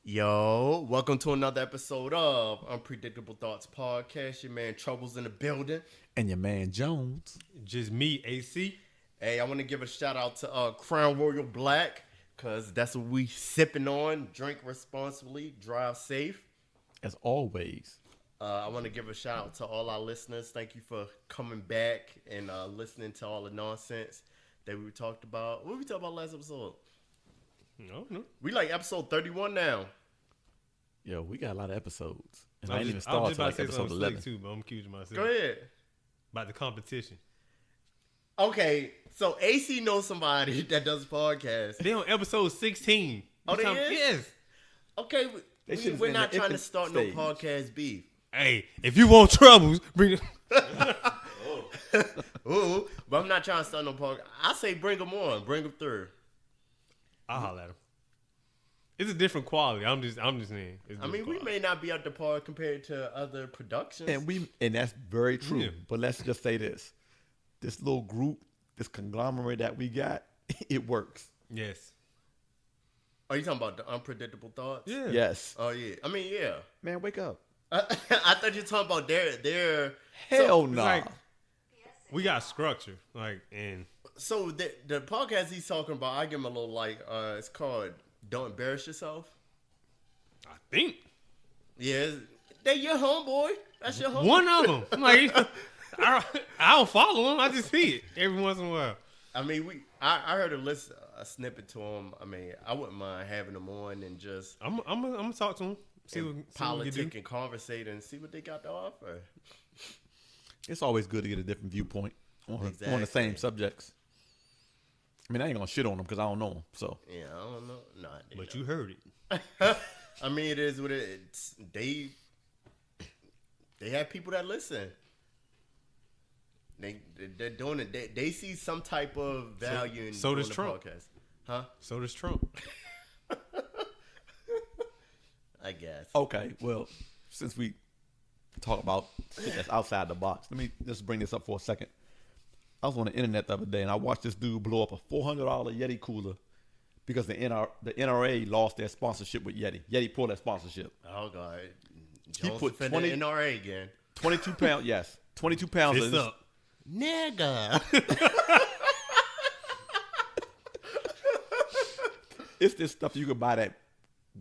Yo, welcome to another episode of Unpredictable Thoughts Podcast. Your man Trouble's in the building. And your man Jones. Just me, AC. Hey, I want to give a shout out to Crown Royal Black, because that's what we sipping on. Drink responsibly, drive safe. As always. I want to give a shout out to all our listeners. Thank you for coming back and listening to all the nonsense that we talked about. What did we talk about last episode? No. We like episode 31 now. Yo, we got a lot of episodes. And I I was didn't even just about start to till like say episode something 11. slick too, but I'm accusing myself. Go ahead. About the competition. Okay, so AC knows somebody that does podcast. They on episode 16. Oh, they is? Yes. Okay, They should've we're been not in the trying to infant start stage. no podcast beef. Hey, if you want troubles, bring it. Ooh, but I'm not trying to start no podcast. I say bring them on, bring them through. I'll holler at them. It's a different quality. I'm just saying. It's I mean, we quality. may not be up to par compared to other productions. And that's very true. Yeah. But let's just say this. This little group, this conglomerate that we got, it works. Yes. Are you talking about the Unpredictable Thoughts? Yeah. Yes. Oh yeah. I mean, yeah. Man, wake up. I thought you were talking about their. Hell It's no. like, we got structure. And So the podcast he's talking about, I give him a little like. It's called "Don't Embarrass Yourself." I think Yeah, they your homeboy. That's your homeboy. one of them. I'm like, I don't follow him. I just see it every once in a while. I mean, I heard a snippet to him. I mean, I wouldn't mind having them on and just I'm gonna talk to him. See what we can politic do. and conversate and see what they got to offer. It's always good to get a different viewpoint on the Exactly. same subjects. I mean, I ain't going to shit on them because I don't know them. So, Yeah, I don't know. No, But you heard it. I mean, it is what it's. They have people that listen. They're doing it. They see some type of value in so doing does the Trump. podcast, huh? So does Trump. I guess. okay, well, since we talk about shit that's outside the box, let me just bring this up for a second. I was on the internet the other day and I watched this dude blow up a $400 Yeti cooler because the NRA lost their sponsorship with Yeti. Yeti pulled that sponsorship. Oh God, He Jones put put 20 NRA again. 22 pounds, yes. 22 pounds. Fist up. Nigga. It's this stuff you could buy that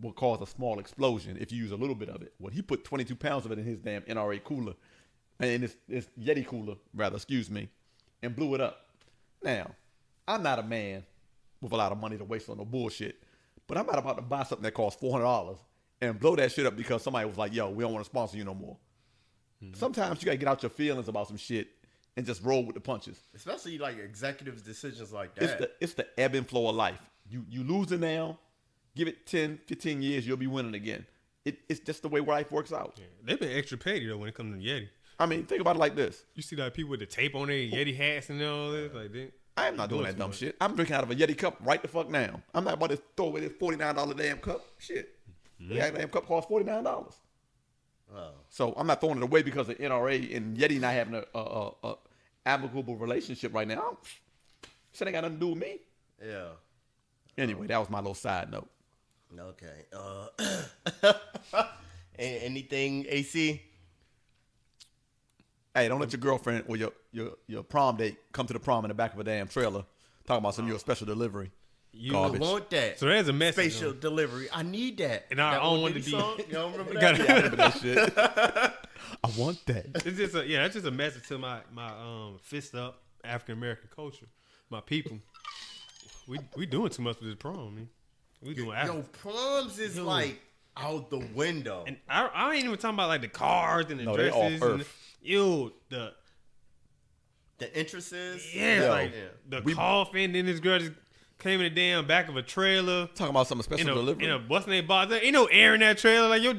will cause a small explosion if you use a little bit of it. Well, he put 22 pounds of it in his damn NRA cooler, and this Yeti cooler, rather, excuse me, and blew it up. Now, I'm not a man with a lot of money to waste on no bullshit, but I'm not about to buy something that costs $400 and blow that shit up because somebody was like, yo, we don't want to sponsor you no more. Sometimes you got to get out your feelings about some shit and just roll with the punches. Especially like executives' decisions like that. It's the ebb and flow of life. You losing now, give it 10, 15 years, you'll be winning again. It's just the way life works out. Yeah, they've been extra petty though when it comes to Yeti. I mean, think about it like this. You see like people with the tape on their Yeti hats and all this, like they. I am not doing that too dumb much. shit. I'm drinking out of a Yeti cup right the fuck now. I'm not about to throw away this $49 damn cup. Shit. That damn cup costs $49. Oh. So I'm not throwing it away because of NRA and Yeti not having a amicable relationship right now. Shit ain't got nothing to do with me. Yeah. Anyway, that was my little side note. Okay. Anything, AC? Hey, don't let your girlfriend or your prom date come to the prom in the back of a damn trailer talking about some of your special delivery. You Garbage. I want that. So there's a message. Spatial delivery. I need that. And I That don't old want to Diddy be- song? You don't remember that? Gotta- Yeah, I remember that shit. I want that. It's just that's just a message to my fist up African American culture, my people. We doing too much with this prom, man. We doing Yo, African. proms is like out the window. And I ain't even talking about like the cars and the No, they all dresses. And earth. The interest is yeah, like Yeah. the coffin. Then this girl just came in the damn back of a trailer. Talking about some special delivery. In a what's name box. There ain't no air in that trailer. Like your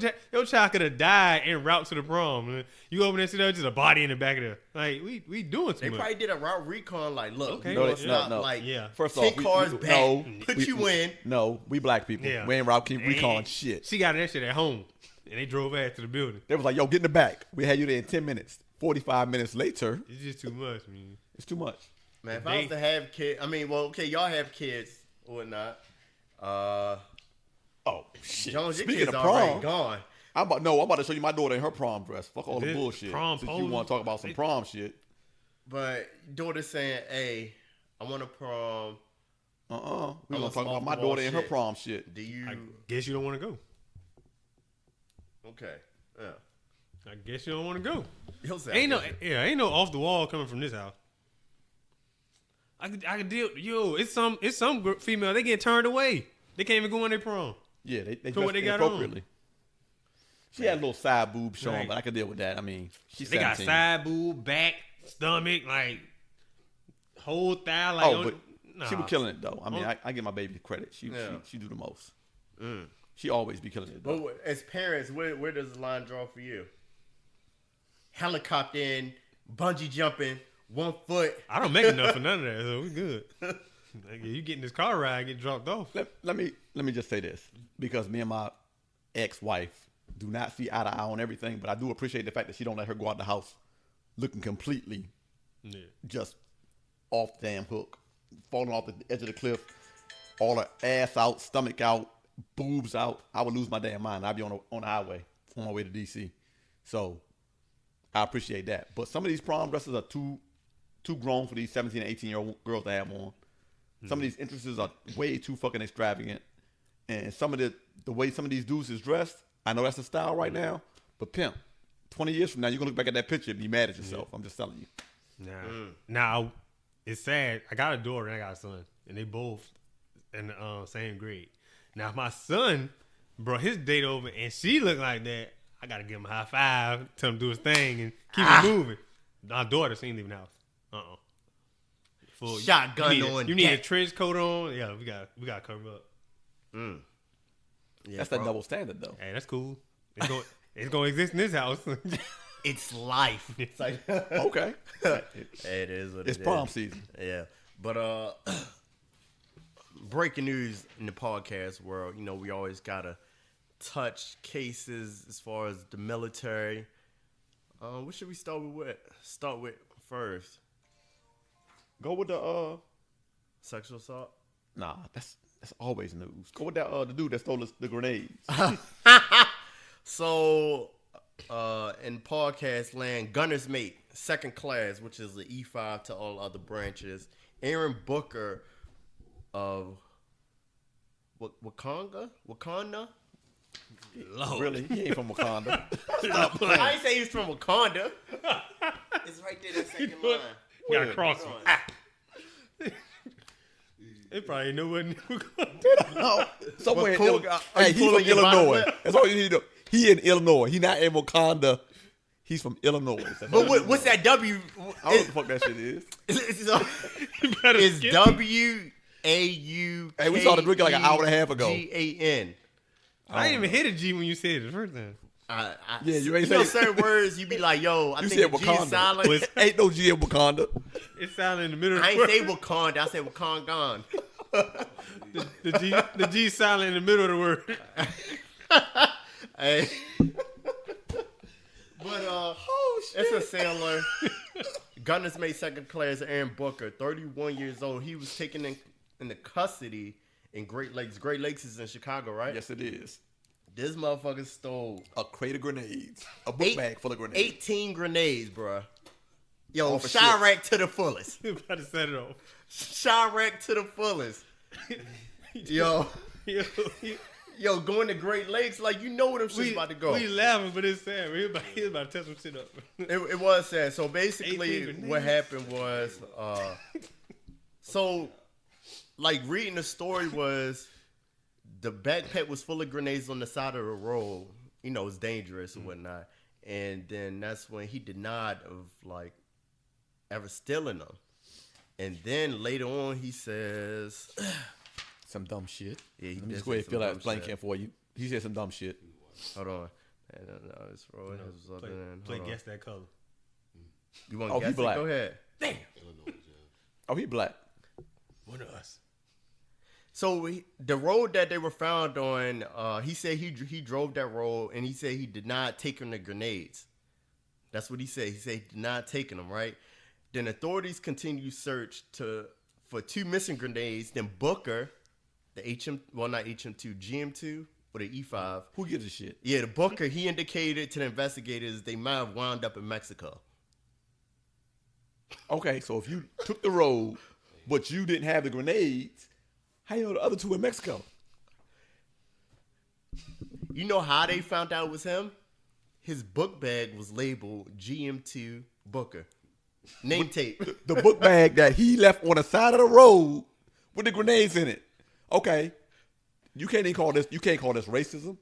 child could have died en route to the prom. Man. You open there and see there's just a body in the back of there. Like we doing too They much. probably did a route recon. Like, look, Okay. we No, gonna they- stop no. like Yeah. First 10 off, cars we, back. no, Put you in. No, we black people. Yeah. We ain't recon And shit. She got that shit at home, and they drove ass to the building. They was like, yo, get in the back. We had you there in 10 minutes. 45 minutes later, It's just too much, man. it's too much. Man, if I was to have kids, I mean, well, okay, y'all have kids or whatnot. Oh, Shit. Jones, your Speaking kid's of already prom, gone. I'm about to show you my daughter in her prom dress. Fuck all the This bullshit. prom Since you pose? want to talk about some prom shit. But daughter's saying, "Hey, I want to prom. We I'm gonna on talk some about my off-the-wall daughter and her shit. prom shit. Do you? I guess you don't want to go. Okay. Yeah. I guess you don't want to go. He'll say, Ain't I no, guess yeah, ain't no off the wall coming from this house. I could deal. Yo, it's some female. They get turned away. They can't even go on their prom. Yeah, they So what dress they got on? inappropriately. She had a little side boob showing, Right. but I could deal with that. I mean, she's They got 17. side boob, back, stomach, like whole thigh. Like Oh, but nah. she was killing it though. I mean, Oh. I give my baby credit. She Yeah. she do the most. Mm. She always be killing it But though. as parents, where does the line draw for you? Helicoptering, bungee jumping, 1 foot. I don't make enough for none of that, so we good. Like, you get in this car ride, get dropped off. Let me just say this, because me and my ex-wife do not see eye to eye on everything, but I do appreciate the fact that she don't let her go out the house looking completely Yeah. just off the damn hook, falling off the edge of the cliff, all her ass out, stomach out, boobs out. I would lose my damn mind. I'd be on the highway on my way to DC. So I appreciate that. But some of these prom dresses are too grown for these 17 and 18-year-old girls to have on. Some of these entrances are way too fucking extravagant. And some of the way some of these dudes is dressed, I know that's the style right now, but pimp, 20 years from now, you're going to look back at that picture and be mad at yourself. I'm just telling you. Now, it's sad. I got a daughter and I got a son, and they both in the same grade. Now, if my son brought his date over and she looked like that, I got to give him a high five, tell him to do his thing, and keep it moving. My daughter, she ain't leaving the house. Full, Shotgun on You need a deck. trench coat on. Yeah, we got to cover up. Yeah, That's that bro. double standard, though. Hey, that's cool. It's going to exist in this house. It's life. It's like Okay. it is what It's it prom is. season. Yeah, but breaking news in the podcast world. You know, we always gotta touch cases as far as the military. What should we start with? Start with first. Go with the Sexual assault. nah, that's always news. Go with that the dude that stole the grenades. So, in podcast land, Gunner's Mate, second class, which is the E5 to all other branches. Aaron Booker of Wakanda? Lord. Really? He ain't from Wakanda. I ain't say he was from Wakanda. It's right there, that second line. Got to cross Hold him. on. It probably ain't nowhere near. No, somewhere in cool. Illinois. Are you Hey, he's pulling from your bottom Illinois. lip? That's all you need to know. He in Illinois. He not in Wakanda. He's from Illinois. That's all But you need what's to know. that W? I don't know what the fuck that shit is. It's W-A-U. Hey, we saw the drink like an hour and a half ago. G-A-N. I didn't even hit a G when you said it the first time. Yeah, you ain't know say- certain words. You be like, "Yo, I You think said the G is Wakanda. silent." Ain't no G in Wakanda. It sounded in the middle of I the ain't word. say Wakanda. I said Wakangan. The G silent in the middle of the word. Hey. But it's a sailor. Gunners made second class. Aaron Booker, 31 years old. He was taken in the custody in Great Lakes. Great Lakes is in Chicago, right? Yes, it is. This motherfucker stole A crate of grenades. A book bag full of grenades. 18 grenades, bruh. Yo, Off of Chirac to the fullest. You about to set it off. Chirac to the fullest. Yo, Yo, going to Great Lakes, like, you know where them shit's about to go. We laughing, but it's sad. He was about to test some shit up. It was sad. So basically, 18 what grenades. happened was, so like reading the story was, the backpack was full of grenades on the side of the road. You know, it's dangerous and whatnot. And then that's when he denied of like ever stealing them. And then later on, he says, Some dumb shit. Yeah, he Let me did just go say ahead and some fill out dumb his blank shit. here for you. He said some dumb shit. "Hold on, no, it's rolling. Play guess that color. You want Oh, to he guess it? black. Go ahead. Oh, he black. One of us. So the road that they were found on, he said he drove that road, and he said he did not take the grenades. That's what he said. He said he did not taking them, right? Then authorities continued search for two missing grenades. Then Booker, the not HM2, GM2, with an E5. Who gives a shit? Yeah, the booker, he indicated to the investigators they might have wound up in Mexico. Okay, so if you took the road, but you didn't have the grenades, how you know the other two in Mexico? You know how they found out it was him? His book bag was labeled GM2 Booker. Name tape. The book bag that he left on the side of the road with the grenades in it. Okay, you can't call this racism.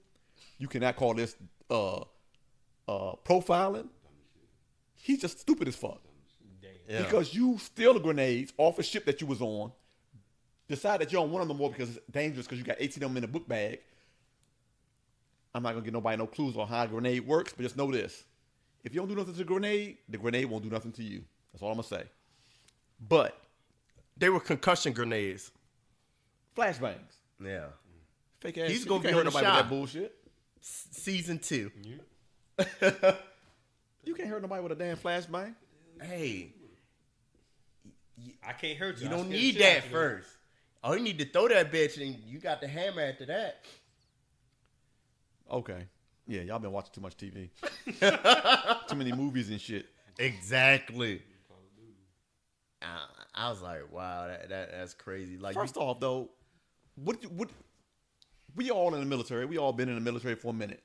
You cannot call this profiling. He's just stupid as fuck. Yeah. Because you steal the grenades off a ship that you was on, decide that you don't want them no more because it's dangerous because you got 18 of them in a book bag. I'm not gonna give nobody no clues on how a grenade works, but just know this: if you don't do nothing to the grenade won't do nothing to you. That's all I'm gonna say. But They were concussion grenades. flashbangs, Yeah. fake ass. He's shit. gonna You be can't on hurt the nobody with shot. that bullshit. Season 2. You can't hurt nobody with a damn flashbang. Hey, I can't hurt you. you I don't scared the need shit that out you. first. Oh, you need to throw that bitch and you got the hammer after that. Okay. Yeah, y'all been watching too much TV. Too many movies and shit. Exactly. I was like, wow, that's crazy. Like, First off, though, what we all in the military. We all been in the military for a minute.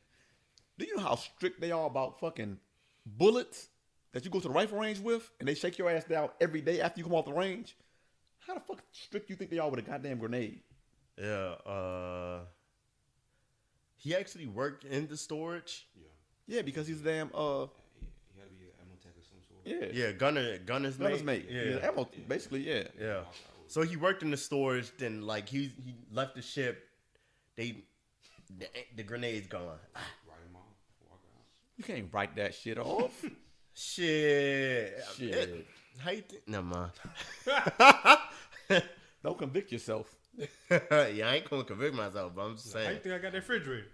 Do you know how strict they are about fucking bullets that you go to the rifle range with, and they shake your ass down every day after you come off the range? How the fuck strict you think they are with a goddamn grenade? yeah, he actually worked in the storage. Yeah, because he's a damn He had to be an ammo tech of some sort. yeah Gunner's gunner's mate. mate. Yeah, ammo, basically, yeah. Yeah. So he worked in the storage. Then, like, he left the ship. The grenades gone. Write him off. Walk out. You can't write that shit off. Shit. Shit. How you think? Never mind. Don't convict yourself. Yeah, I ain't gonna convict myself, but I'm just How you saying. think I got that refrigerator?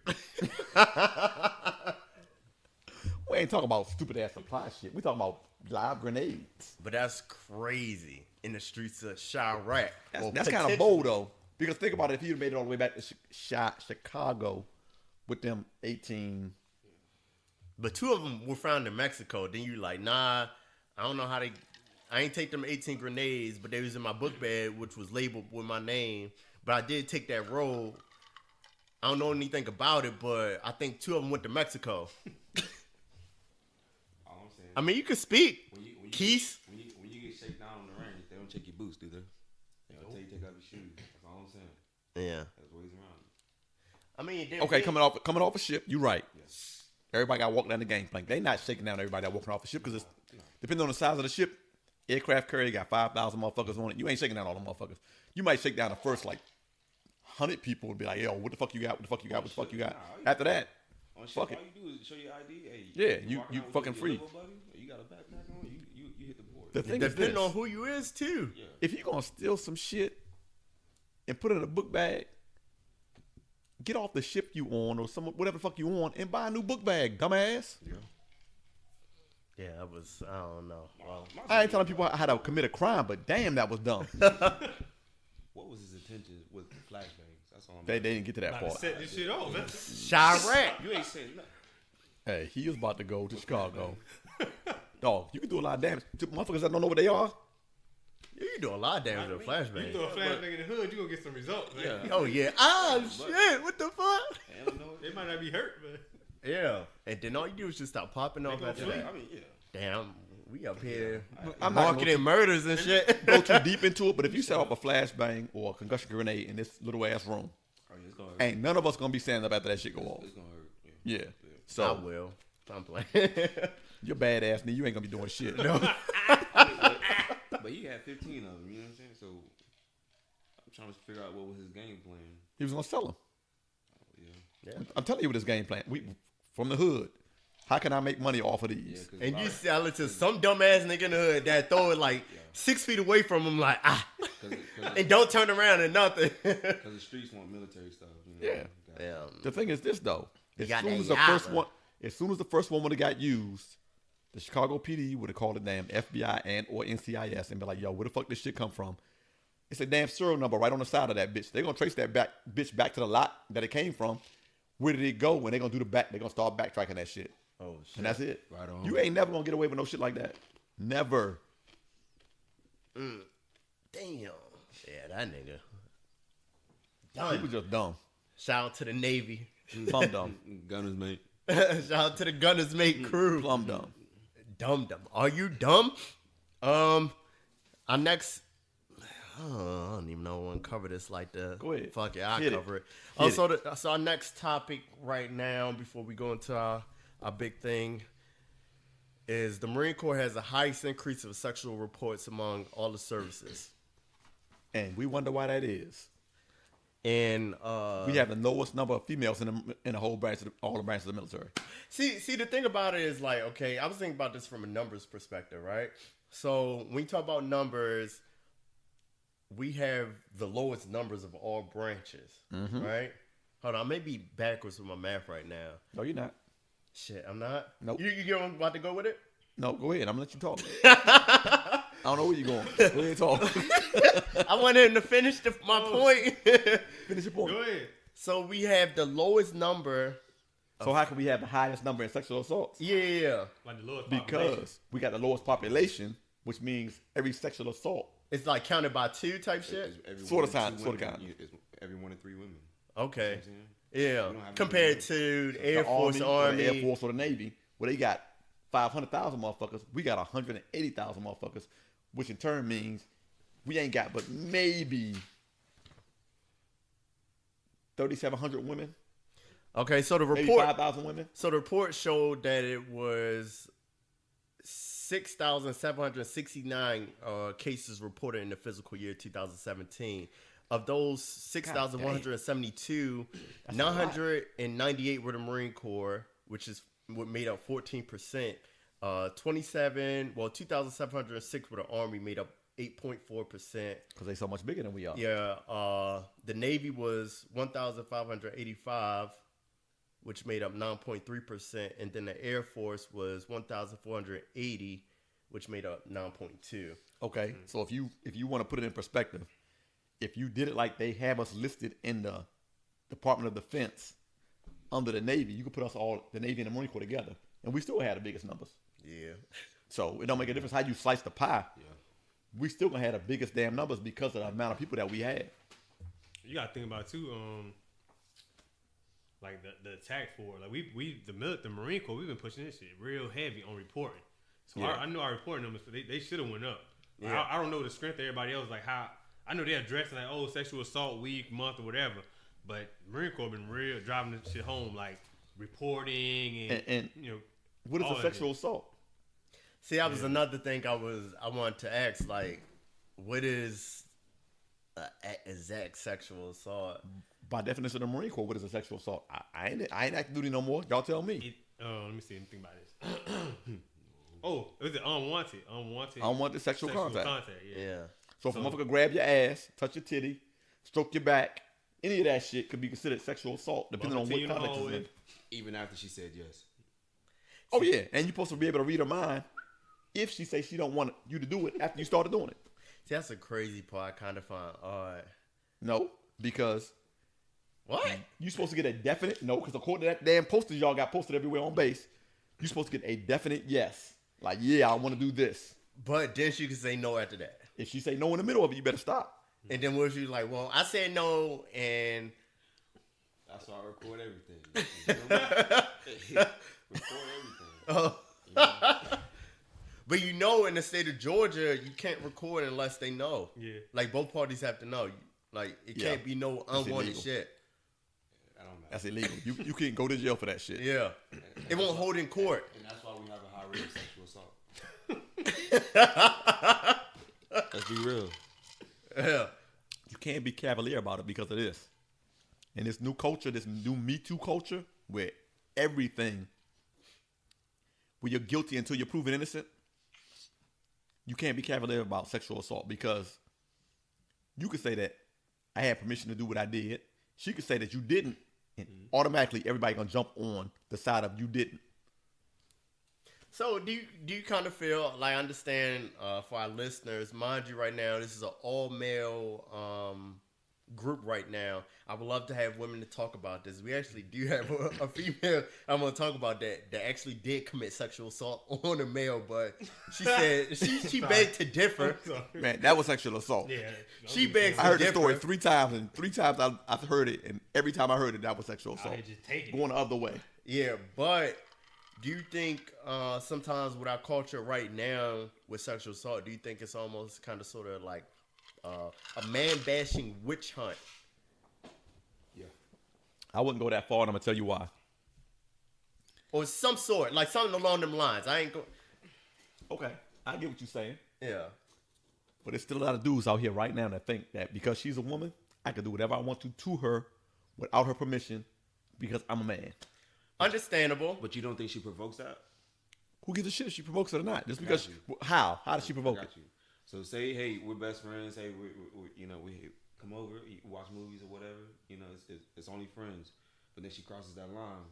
We ain't talking about stupid ass supply shit. We talking about live grenades. But that's crazy in the streets of Chirac. That's kind of bold though, because think about it. If you'd made it all the way back to Chicago with them 18, But 2 of them were found in Mexico. Then you like, nah, I don't know how they. I ain't take them 18 grenades, but they was in my book bag, which was labeled with my name. But I did take that road. I don't know anything about it, but I think 2 of them went to Mexico. All I'm saying. I mean, you could speak. When you Keith. When you get shaken down on the range, they don't check your boots, do they? They'll tell you to take off your shoes. That's all I'm saying. Yeah. There's ways around it. I mean, okay, coming off a ship, you right. Everybody got to walk down the gangplank. They not shaking down everybody that walking off the ship because it's depending on the size of the ship. Aircraft carrier got 5,000 motherfuckers on it. You ain't shaking down all the motherfuckers. You might shake down the first like 100 people and be like, yo, what the fuck you got? What the fuck you got? What the fuck you got? After that, On shit, fuck all it. you do is show your ID. Hey, Yeah, you walking out with fucking your free. little buddy, or you got a backpack on. You hit the board. The thing is Depending this. on who you is, too. Yeah. If you're gonna steal some shit and put it in a book bag, get off the ship you on or some whatever the fuck you on and buy a new book bag, dumbass. Yeah, I don't know. Well, I ain't telling people how to commit a crime, but damn, that was dumb. What was his intentions with the flashbangs? That's all I'm they didn't get to that About to part. set this shit off, man. Chirac. You ain't saying nothing. Hey, he was about to go to Chicago. Dog, you can do a lot of damage to motherfuckers that don't know what they are. You do a lot of damage with a You flashbang. throw a flashbang in the hood, you gonna get some results, man. Yeah. Oh, yeah. Ah, shit. What the fuck? And I know They might not be hurt, but Yeah. And then all you do is just stop popping off after that. I mean, yeah. Damn, we up here I'm not gonna marketing murders and shit. go too deep into it, but if you set off a flashbang or a concussion grenade in this little ass room, Oh, yeah, it's gonna hurt. ain't none of us gonna be standing up after that shit go off. It's gonna hurt. Yeah. Yeah. I So will. I'm playing. you're badass, nigga. You ain't gonna be doing shit. No. But he had 15 of them. You know what I'm saying? So I'm trying to figure out what was his game plan. He was gonna sell them. Yeah. I'm telling you what his game plan. We from the hood. How can I make money off of Yeah. these? 'Cause And you sell it to some dumbass nigga in the hood that throw it like 6 feet away from him, like, and don't turn around or nothing. Because the streets want military stuff. You know? Yeah. Yeah. The thing is this though. As got soon that as the yabba. first one would have got used, the Chicago PD would have called the damn FBI and or NCIS and be like, yo, where the fuck this shit come from? It's a damn serial number right on the side of that bitch. They're gonna trace that bitch back to the lot that it came from. Where did it go? When they're gonna do the back, they're gonna start backtracking that shit. Oh shit. And that's it. Right on. You ain't never gonna get away with no shit like that. Never. Damn. Yeah, that nigga. People just dumb. Shout out to the Navy. Plum dumb. Gunners, mate. Shout out to the Gunners Mate crew. Plum dumb. Dumb. Are you dumb? Our next. Oh, I don't even know I want to cover this like the. Go ahead. Fuck it, I'll Hit it. cover it. Hit So our next topic right now, before we go into our big thing, is the Marine Corps has the highest increase of sexual reports among all the services. And we wonder why that is. And We have the lowest number of females in the whole branch, all the branches of the military. see, the thing about it is like, okay, I was thinking about this from a numbers perspective, right? So when you talk about numbers, we have the lowest numbers of all branches, right? Hold on, I may be backwards with my math right now. No, you're not. Shit, I'm not. Nope. You get what I'm about to go with it? No, go ahead. I'm gonna let you talk. I don't know where you're going. Go ahead, talk. I wanted him to finish my point. Finish your point. Go ahead. So we have the lowest number. So how can we have the highest number in sexual assaults? Yeah, Like the lowest population. Because we got the lowest population, which means every sexual assault. it's like counted by 2 type shit. It's every Sort of one in kind, two sort of women. kind. It's every 1 in 3 women. Okay, You know what I'm saying? yeah. We don't have Compared many to the The Air Force, or Army. the Air Force, or the Navy, where they got 500,000 motherfuckers, we got 180,000 motherfuckers, which in turn means we ain't got but maybe 3,700 women, Okay, so the maybe report. 5,000 women. So the report showed that it was 6,769 cases reported in the physical year 2017. Of those 6,172, 998 were the Marine Corps, which is what made up 14%. 2,706 were the Army, made up 8.4%. Because they so much bigger than we are. Yeah, the Navy was 1,585, which made up 9.3%, and then the Air Force was 1,480, which made up 9.2. Okay, so if you want to put it in perspective, if you did it like they have us listed in the Department of Defense under the Navy, you could put us all, the Navy and the Marine Corps together, and we still had the biggest numbers. Yeah. So it don't make a difference how you slice the pie. Yeah. We still gonna have the biggest damn numbers because of the amount of people that we had. You gotta think about it too. Like the attack force. Like the Marine Corps, we've been pushing this shit real heavy on reporting. So Yeah. I know our reporting numbers, but they should have went up. Like, Yeah. I don't know the strength of everybody else. Like how I know they address it like, oh, sexual assault week, month, or whatever. But Marine Corps been real driving this shit home, like reporting and you know. What is all a that sexual shit. assault? See, that was another thing I wanted to ask. Like, what is exact sexual assault? By definition of the Marine Corps, what is a sexual assault? I ain't active duty no more. Y'all tell me. Let me see. Let me think about this. Oh, it was unwanted. I don't want the sexual contact. Yeah. Yeah. So if a So- motherfucker grab your ass, touch your titty, stroke your back, any of that shit could be considered sexual assault, depending on what Continue to context it's hold in. it. Even after she said yes. Oh yeah, and you're supposed to be able to read her mind if she says she don't want you to do it after you started doing it. See, that's a crazy part. I kind of find odd. No, because What? you're supposed to get a definite no, because according to that damn poster y'all got posted everywhere on base, you're supposed to get a definite yes. Like, yeah, I want to do this. But then she can say no after that. If she say no in the middle of it, you better stop. And then what if she's like, well, I said no, and That's why I record everything. Record everything. oh. But you know, in the state of Georgia, you can't record unless they know. Yeah. Like both parties have to know. Like it Yeah. can't be no unwanted illegal. shit. I don't know. That's illegal. You can't go to jail for that shit. Yeah. It won't hold in court. And that's why we have a high rate of sexual assault. Let's be real. Yeah. You can't be cavalier about it because of this. And this new culture, this new Me Too culture, where everything, where you're guilty until you're proven innocent, you can't be cavalier about sexual assault because you could say that I had permission to do what I did. She could say that you didn't, and automatically everybody gonna jump on the side of you didn't. So do you kind of feel like, I understand for our listeners, mind you, right now this is an all male group right now. I would love to have women to talk about this. We actually do have a female I'm gonna talk about that actually did commit sexual assault on a male, but she said she begged to differ. Man, that was sexual assault. Yeah. She begs I to heard the differ. story 3 times, and 3 times I've heard it, and every time I heard it, that was sexual assault. here just taking it. Going the other way. Yeah, but do you think sometimes with our culture right now with sexual assault, do you think it's almost kind of sort of like a man bashing witch hunt? Yeah. I wouldn't go that far, and I'm gonna tell you why. Or some sort, like something along them lines. I ain't go. Okay, I get what you're saying, Yeah. but there's still a lot of dudes out here right now that think that because she's a woman, I can do whatever I want to her without her permission because I'm a man. Understandable. But you don't think she provokes that? Who gives a shit if she provokes it or not? Just because Got how does she I provoke got it? you. So say, hey, we're best friends. Hey, we come over, watch movies or whatever. You know, it's only friends. But then she crosses that line.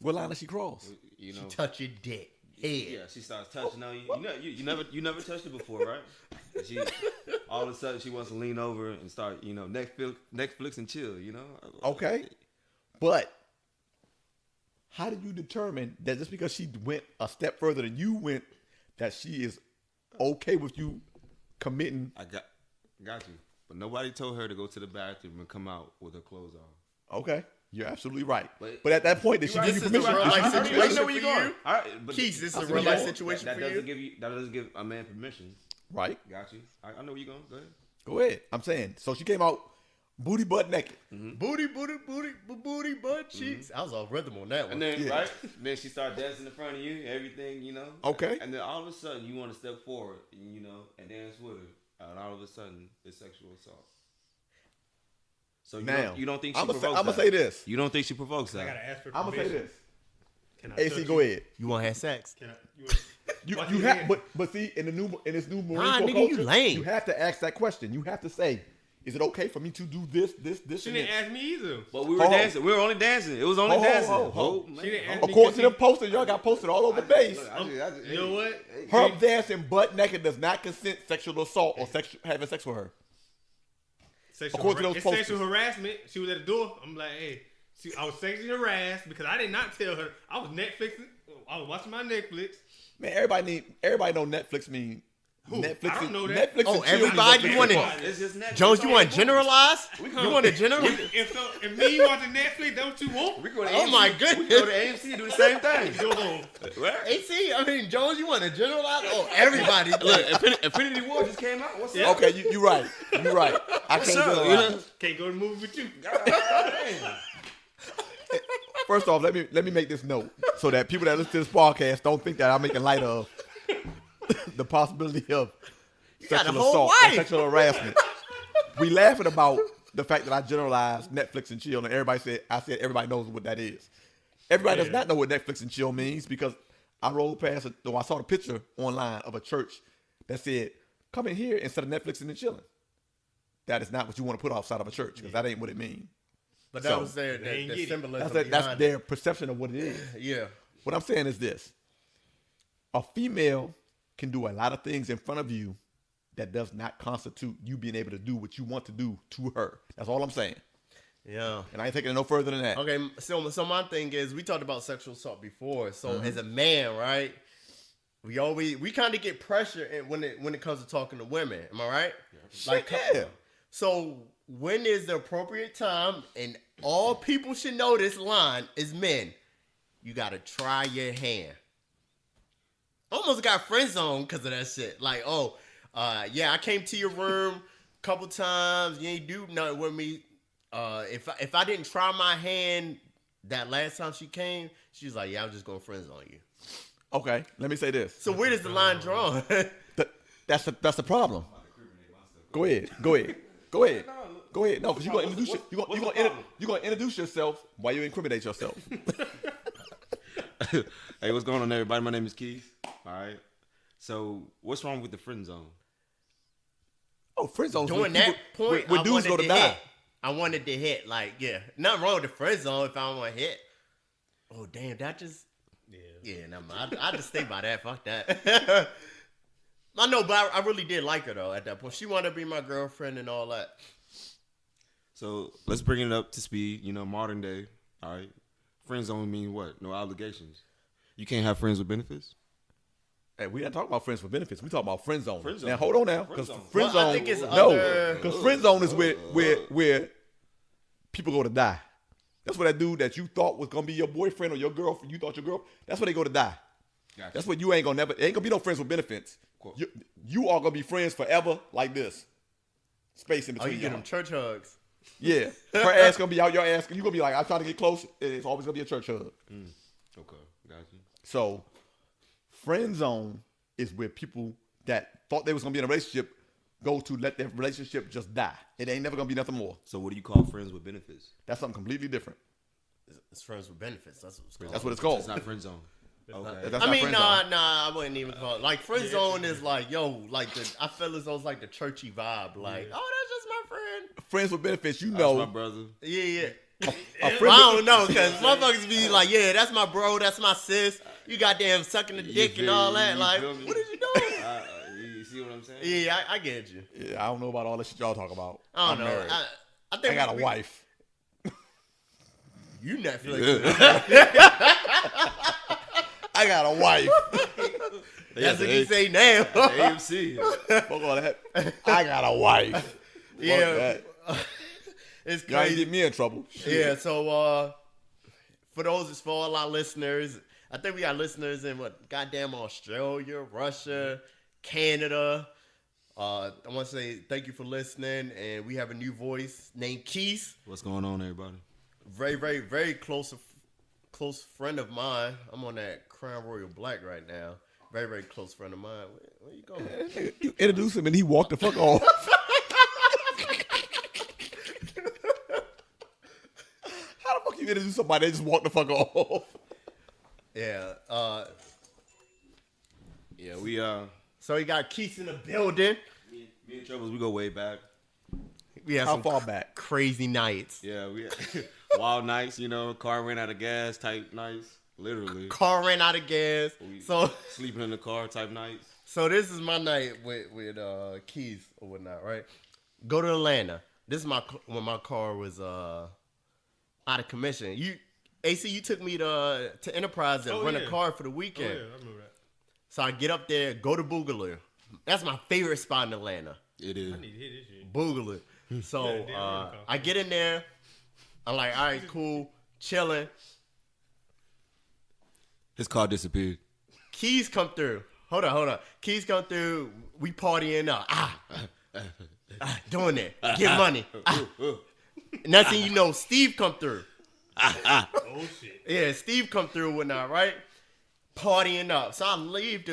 What line does she cross? You know, She touch your dick. Head. yeah, she starts touching on you. You never touched her before, right? And she all of a sudden she wants to lean over and start, Netflix and chill. You know. Okay, but how did you determine that just because she went a step further than you went, that she is okay with you committing? I got you. But nobody told her to go to the bathroom and come out with her clothes on. Okay, you're absolutely right. But- But at that point, did she Right, give you this is permission? a real life Did she- situation know where for you're going. you. All right, but Keith, this is a That's real what life you want. situation that for doesn't you. that doesn't give a man permission. Right. Got you. I know where you're going. Go ahead. Go ahead. I'm saying. So she came out booty butt naked. Booty, butt cheeks. I was off rhythm on that one. And then Yeah. right, then she started dancing in front of you, everything, Okay. And then all of a sudden you want to step forward, and dance with her, and all of a sudden it's sexual assault. So you don't think she I'm provokes gonna that? say this. You don't think she provokes I that? gotta ask for I'm gonna say permission. this. Can I AC, touch go you? ahead. You want to have sex? Can I? You Watch you your have, hand. but see in this new Marine Nah, Corps nigga, you culture, lame. you have to ask that question. You have to say, is it okay for me to do this, She and didn't this? ask me either. But we were Hold on. dancing. We were only dancing. It was only Hold, dancing. hold, hold. man. She didn't ask me. According to them posters, y'all got posted all over the base. You know what? Her dancing butt naked does not consent sexual assault or having sex with her. According to those It's posters. sexual harassment. She was at the door. I'm like, hey, I was sexually harassed because I did not tell her. I was Netflixing. I was watching my Netflix. Man, everybody know Netflix mean Netflix. I don't know Netflix that. and Oh, chill everybody mean Netflix wanted- and fuck. It's just Netflix. Jones, you want to generalize? You want to generalize? If me you watching Netflix, that's what you want? We go to Oh AMC. my We go to goodness. AMC and do the same thing. Go home. What? AC, I mean, Jones, you want to generalize? Oh, everybody. Look, Infinity War just came out. What's Yeah. up? Okay, you right. You right. I What's can't up? do You it. know? Can't go to the movie with you. Damn. First off, let me make this note so that people that listen to this podcast don't think that I'm making light of the possibility of got a sexual whole assault or wife. sexual harassment. We laughing about the fact that I generalized Netflix and chill, and I said everybody knows what that is. Everybody does not know what Netflix and chill means because I rolled past it, though I saw the picture online of a church that said, "Come in here instead of Netflixing and chilling." That is not what you want to put outside of a church because that ain't what it means. But So, that was their they ain't the get it. symbolism That's behind their perception of what it is. it. Yeah. What I'm saying is this: a female can do a lot of things in front of you that does not constitute you being able to do what you want to do to her. That's all I'm saying. Yeah. And I ain't taking it no further than that. Okay, so my thing is, we talked about sexual assault before. So as a man, right, we kind of get pressure when it comes to talking to women. Am I right? Like, Yeah. So when is the appropriate time? And all people should know this line is men. You gotta try your hand. Almost got friend zoned because of that shit. Like, yeah, I came to your room a couple times. You ain't do nothing with me. If I didn't try my hand that last time she came, she was like, yeah, I'm just going friend zone you. Okay, let me say this. So where does the line drawn? That's the problem. Go ahead. No, because you're gonna introduce yourself while you incriminate yourself. Hey, what's going on, everybody? My name is Keith. All right. So, what's wrong with the friend zone? Oh, friend zones. During that point, when I dudes wanted go to to die. hit. I wanted to hit. Like, yeah, nothing wrong with the friend zone if I don't want to hit. Oh, damn, that just... Yeah, no, I just stay by that. Fuck that. I know, but I really did like her, though, at that point. She wanted to be my girlfriend and all that. So let's bring it up to speed. You know, modern day. All right, friend zone mean what? No obligations. You can't have friends with benefits. Hey, we not talking about friends for benefits. We talking about friend zone. Friend zone. Now hold on now, Friend because zone. friend Well, I zone. think it's No, other- because friend zone is where people go to die. That's where that dude that you thought was gonna be your boyfriend or your girlfriend, you thought your girl. That's where they go to die. Gotcha. That's what you ain't gonna never. Ain't gonna be no friends with benefits. Cool. You are gonna be friends forever, like this. Space in Oh, between you get y'all. them church hugs. Yeah, her ass gonna be out your ass. You gonna be like, I'm trying to get close. It's always gonna be a church hug. Okay, gotcha. So, friend zone is where people that thought they was gonna be in a relationship go to let their relationship just die. It ain't never gonna be nothing more. So what do you call friends with benefits? That's something completely different. It's friends with benefits. That's what it's called. That's what it's called. It's not friend zone. Okay. That's I not mean, friend nah, zone. I wouldn't even call it. Like, friend zone is like, yo, like, I feel as though it's like the churchy vibe. Like, oh, that's just my friend. Friends with benefits, you That's my know. brother. Yeah, yeah. A Well, friend I with, don't know, because motherfuckers be like, yeah, that's my bro, that's my sis. You goddamn sucking the dick and feel all me? that. You Like, feel me? what did you do? You see what I'm saying? Yeah, I get you. yeah, I don't know about all this shit y'all talk about. I don't I'm know. married. I think I got a we- wife. You Netflix. I got a wife. That's what you say now. AMC. Fuck all that. I got a wife. Yeah. that. It's Y'all ain't crazy. get me in trouble. Yeah, so for all our listeners, I think we got listeners in goddamn Australia, Russia, Canada. I want to say thank you for listening, and we have a new voice named Keith. What's going on, everybody? Very, very, very close friend of mine. I'm on that Crown Royal Black right now. Very, very close friend of mine. Where you going? You introduced him and he walked the fuck off. How the fuck you introduce somebody that just walked the fuck off? Yeah. Yeah, we So we got Keith in the building. me and Troubles, we go way back. We had How some far back? crazy nights. Yeah, we wild nights, you know, car ran out of gas type nights. Literally. Car ran out of gas. We So sleeping in the car type nights. So this is my night with Keith or whatnot, right? Go to Atlanta. This is when my car was out of commission. AC, you took me to Enterprise and rent a car for the Oh, weekend. yeah, I remember that. So I get up there, go to Boogaloo. That's my favorite spot in Atlanta. It is. I need to hear this shit. Boogaloo. So Yeah, damn, rental car. I get in there. I'm like, all right, cool, chilling. His car disappeared. Keys come through. Hold on. Keys come through. We partying up. Doing it. Get money. Next thing you know, Steve come through. Oh shit. Yeah, Steve come through and whatnot, right? Partying up. So I leave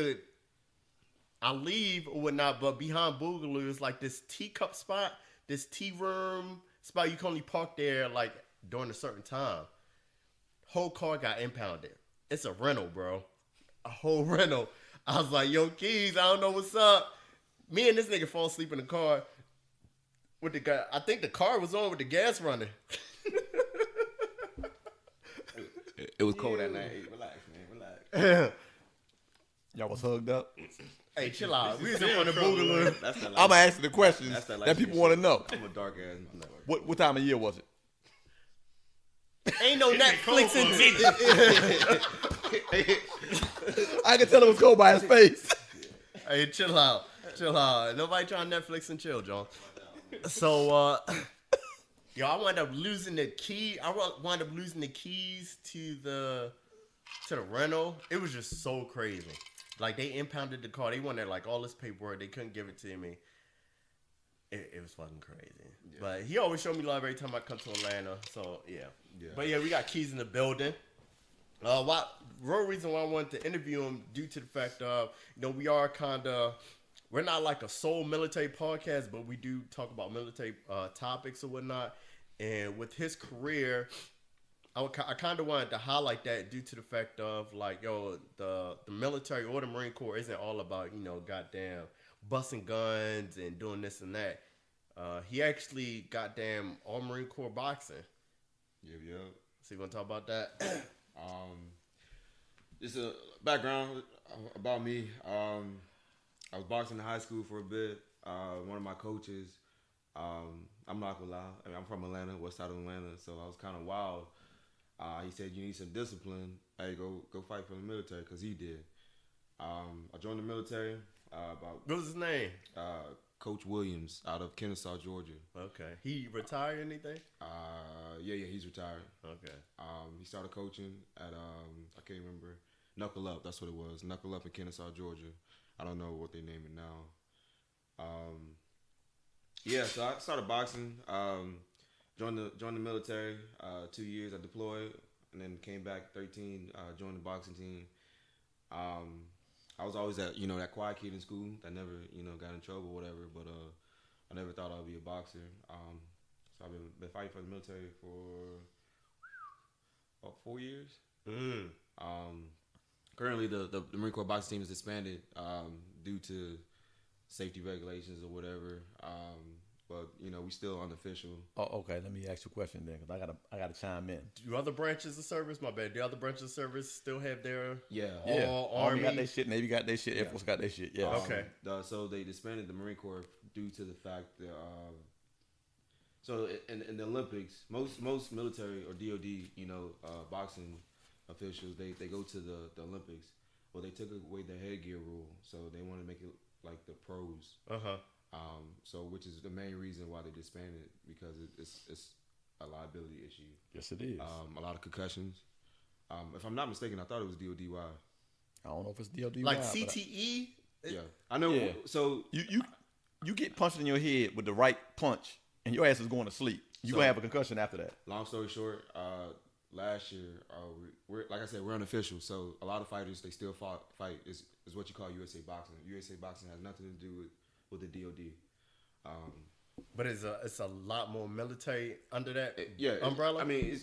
or whatnot, but behind Boogaloo is like this teacup spot, this tea room spot. You can only park there like during a certain time. Whole car got impounded. It's a rental, bro. A whole rental. I was like, yo, Keys, I don't know what's up. Me and this nigga fall asleep in the car with the guy. I think the car was on with the gas running. It was cold that night. Hey, relax, man. Relax. Y'all was hugged up. Hey, chill out. We was in front of Boogaloo. That's that. I'm asking the questions That's that that light people skin want to shit. know. I'm a dark ass. I'm not worried. What time of year was it? Ain't no Netflix cold and I can tell it was cold by his face. Hey, chill out. Nobody trying Netflix and chill, John. So, yo, I wound up losing the key. I wound up losing the keys to the rental. It was just so crazy. Like, they impounded the car. They wanted like all this paperwork. They couldn't give it to me. It was fucking crazy. Yeah. But he always showed me love every time I come to Atlanta. So yeah. But yeah, we got Keys in the building. Real reason why I wanted to interview him due to the fact of, we are we're not like a sole military podcast, but we do talk about military topics or whatnot. And with his career, I kind of wanted to highlight that due to the fact of like, the military or the Marine Corps isn't all about, goddamn busting guns and doing this and that. He actually goddamn all Marine Corps boxing. Yep. So you want to talk about that? Just a background about me. I was boxing in high school for a bit. One of my coaches I'm not gonna lie. I mean, I'm from Atlanta, west side of Atlanta, so I was kind of wild. He said you need some discipline. Hey, go fight for the military, cause he did. I joined the military about What was his name? Coach Williams out of Kennesaw, Georgia. Okay. He retired anything? Yeah, he's retired. Okay. He started coaching at I can't remember, Knuckle Up. That's what it was. Knuckle Up in Kennesaw, Georgia. I don't know what they name it now. Yeah, so I started boxing. Joined the military. 2 years I deployed, and then came back 13. Joined the boxing team. I was always that quiet kid in school that never got in trouble or whatever. But I never thought I'd be a boxer. So I've been fighting for the military for about 4 years. Currently, the Marine Corps boxing team is disbanded due to safety regulations or whatever. But we still unofficial. Oh, okay. Let me ask you a question then, because I gotta chime in. Do other branches of service? My bad. Do other branches of service still have their Yeah. all Army Army? got their shit, Navy got their shit, Air Force got their shit. Yeah. Okay. So they disbanded the Marine Corps due to the fact that so in the Olympics, most military or DoD boxing officials they go to the Olympics. Well, they took away the headgear rule, so they want to make it like the pros. So which is the main reason why they disbanded, because it's a liability issue. Yes, it is. A lot of concussions. If I'm not mistaken, I thought it was DODY. I don't know if it's DOD. Like CTE? Yeah, I know. Yeah. So you get punched in your head with the right punch, and your ass is going to sleep. You gonna have a concussion after that. long story short, last year we're like I said, we're unofficial. So a lot of fighters they still fight is what you call USA Boxing. USA Boxing has nothing to do with the DOD. But it's a lot more military under that umbrella. umbrella? I mean,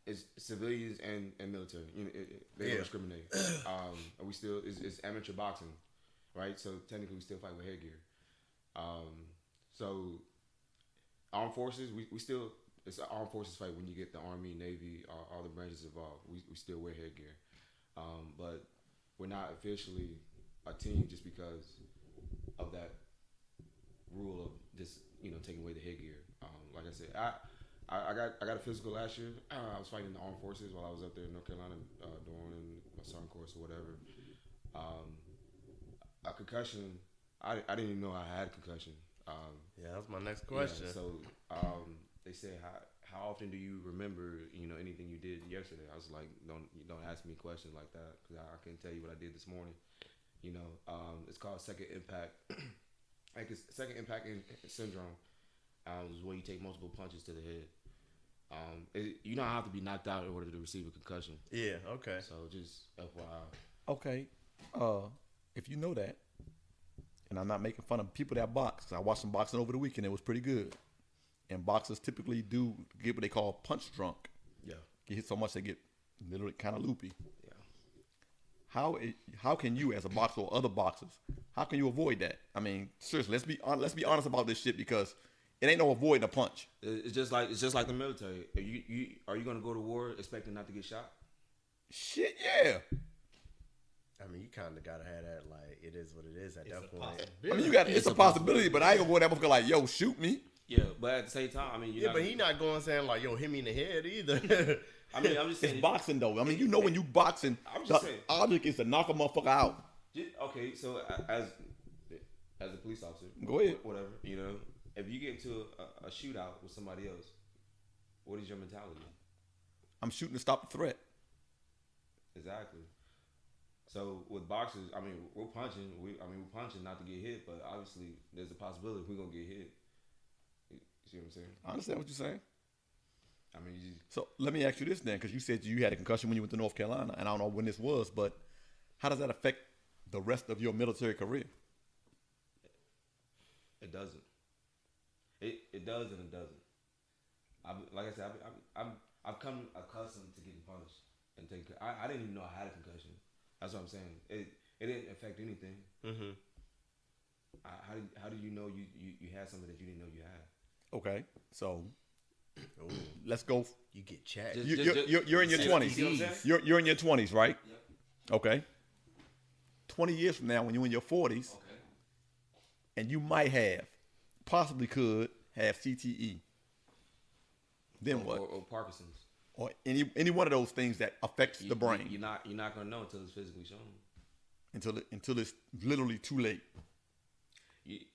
it's civilians and military. They don't discriminate. And we still it's amateur boxing, right? So technically, we still fight with headgear. So armed forces, we still it's an armed forces fight when you get the Army, Navy, all the branches involved. We still wear headgear, but we're not officially a team just because of that rule of just taking away the headgear. Like I said, I got a physical last year. I was fighting in the armed forces while I was up there in North Carolina doing my sergeant course or whatever. A concussion, I didn't even know I had a concussion. Yeah, that's my next question. Yeah, so they said, how often do you remember anything you did yesterday? I was like, don't ask me questions like that, because I couldn't tell you what I did this morning. It's called second impact. Like it's second impact syndrome. Is where you take multiple punches to the head. You don't have to be knocked out in order to receive a concussion. Yeah, okay. So just FYI. Okay. If you know that, and I'm not making fun of people that box, 'cause I watched some boxing over the weekend. It was pretty good. And boxers typically do get what they call punch drunk. Yeah. Get hit so much they get literally kind of loopy. Yeah. How can you, as a boxer or other boxers, how can you avoid that? I mean, seriously, let's be honest about this shit, because it ain't no avoiding a punch. It's just like the military. Are you gonna go to war expecting not to get shot? Shit, yeah. I mean, you kind of got to have that, like, it is what it is at that point. I mean, it's a possibility, but I ain't gonna go there and like, yo, shoot me. Yeah, but at the same time, I mean, but he not going saying like, yo, hit me in the head either. I mean, I'm just saying. It's boxing though. I mean, when you boxing, I'm just the saying. object is to knock a motherfucker out. Okay, so as a police officer, Go ahead. Whatever, if you get into a shootout with somebody else, what is your mentality? I'm shooting to stop the threat. Exactly. So with boxers, I mean, we're punching. We're punching not to get hit, but obviously there's a possibility we're gonna get hit. You see what I'm saying? I understand what you're saying. I mean, So let me ask you this then, because you said you had a concussion when you went to North Carolina, and I don't know when this was, but how does that affect the rest of your military career? it doesn't. It does and it doesn't. Like I said, I've come accustomed to getting punished and taking. I didn't even know I had a concussion. That's what I'm saying. It didn't affect anything. Mm-hmm. How do you know you had something that you didn't know you had? Okay, so let's go. You get checked. You're in your 20s. You're in your 20s, right? Yep. Okay. 20 years from now, when you're in your 40s, Okay. and you might have possibly could have CTE. Then what? Or Parkinson's. Or any one of those things that affects the brain You're not gonna know until it's physically shown. until it's literally too late.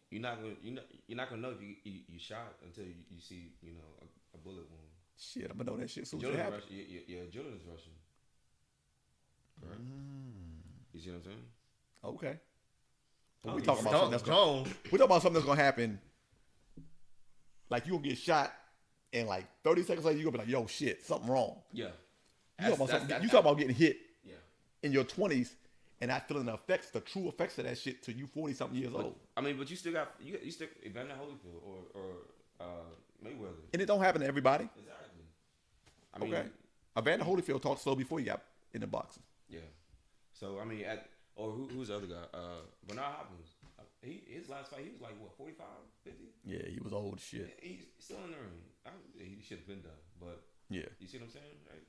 You're not gonna know if you shot until you see a bullet wound. Shit, I'm gonna know that shit soon as it Your happens. adrenaline is rushing. Correct. You see what I'm saying? Okay. But Oh, we talking about something that's Gone. we talking about something that's gonna happen. Like you gonna get shot, and like 30 seconds later you gonna be like, "Yo, shit, something wrong." Yeah. You talking about getting hit Yeah. in your 20s and not feeling the true effects of that shit till you 40 something years old. I mean, but you still got you still Evander Holyfield or Mayweather. And it don't happen to everybody. Exactly. I mean, Okay. Evander Holyfield talked slow before he got into boxing. yeah. So I mean, who's the other guy? Bernard Hopkins. His last fight, he was like what, 45, 50? Yeah, he was old as shit. He's still in the ring. He should have been done, but Yeah. you see what I'm saying? Right?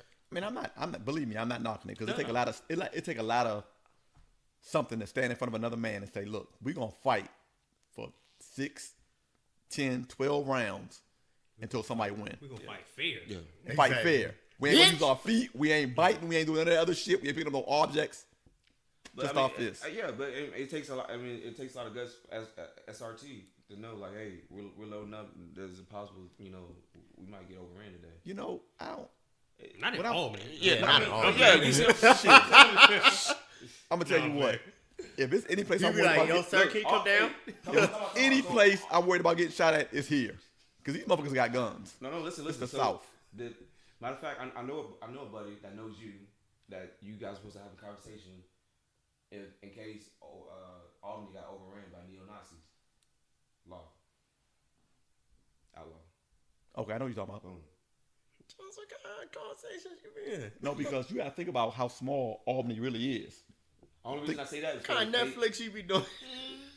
I mean, I'm not. Believe me, I'm not knocking it because No, it take no. a lot of. It take a lot of something to stand in front of another man and say, "Look, we're gonna fight for 6, 10, 12 rounds until somebody wins. We're gonna fight fair. Yeah. Fight Exactly. fair. We ain't gonna use our feet. We ain't biting. We ain't doing any of that other shit. We ain't picking up no objects. But Just I mean, off this. Yeah, but it takes a lot. I mean, it takes a lot of guts as SRT to know, like, hey, we're loading up. There's a possible, we might get overran today. You know, I don't. Not in What I'm- Albany. Yeah, not at all. Yeah, you see, I'm gonna tell you No, what. man. If it's any place You I'm be worried like, about, yo, sir, can you come down? any place I'm worried about getting shot at is here, because these motherfuckers got guns. No, listen. It's the So, South. Matter of fact, I know a buddy that knows you, that you guys supposed to have a conversation in case Albany got overran by neo-Nazis. Law. Outlaw. Okay, I know what you're talking about. Boom. What kind of conversations you in? No, because you gotta think about how small Albany really is. Only reason I say that is What kind of Netflix you be doing?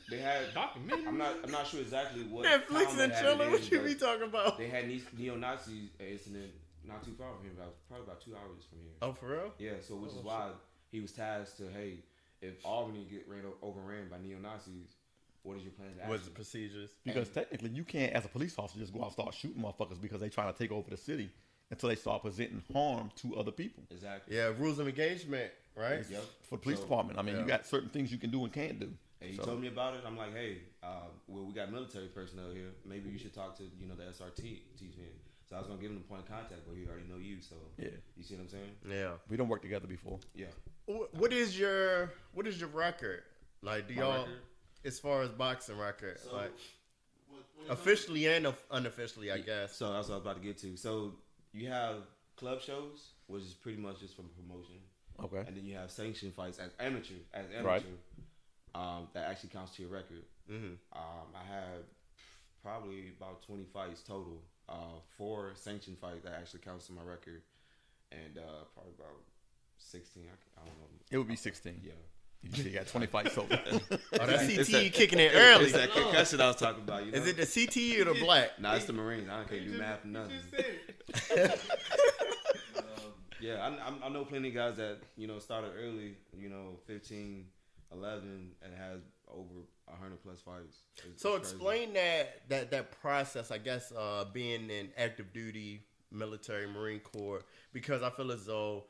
they had. Documentary. I'm not sure exactly what Netflix town they and had chilling. it in, What you but be talking about? They had neo-Nazi incident not too far from here, probably about 2 hours from here. Oh, for real? Yeah, so which is why he was tasked to, hey, if Albany get overran by neo-Nazis, what is your plan to action? What's the procedures? Because technically, you can't, as a police officer, just go out and start shooting motherfuckers because they trying to take over the city until they start presenting harm to other people. Exactly. Yeah, rules of engagement, right? Yep. For the police So, department, I mean, yeah. you got certain things you can do and can't do. And he So- told me about it. I'm like, hey, well, we got military personnel here. Maybe you should talk to, the SRT team. So I was gonna give him the point of contact, but he already know you. So Yeah, you see what I'm saying? Yeah. we don't work together before. Yeah. What is your record? Like, do My y'all, record? as far as boxing record, So, like when it officially and unofficially, I guess. So that's what I was about to get to. So you have club shows, which is pretty much just for promotion, Okay. and then you have sanctioned fights as amateur, Right. that actually counts to your record. Mm-hmm. I had probably about 20 fights total. 4 sanctioned fights that actually counts to my record, and probably about 16. I don't know. It would be 16. Yeah. You said you got 20 fights sober. Oh, that It's CTE that- kicking in early. It's that concussion I was talking about. You know? Is it the CTE or the black? Nah, it's the Marines. I can't do math or nothing. Yeah, I know plenty of guys that started early. 15, 11, and has over 100 plus fights. So It's crazy. explain that process, I guess, being in active duty, military, Marine Corps, because I feel as though,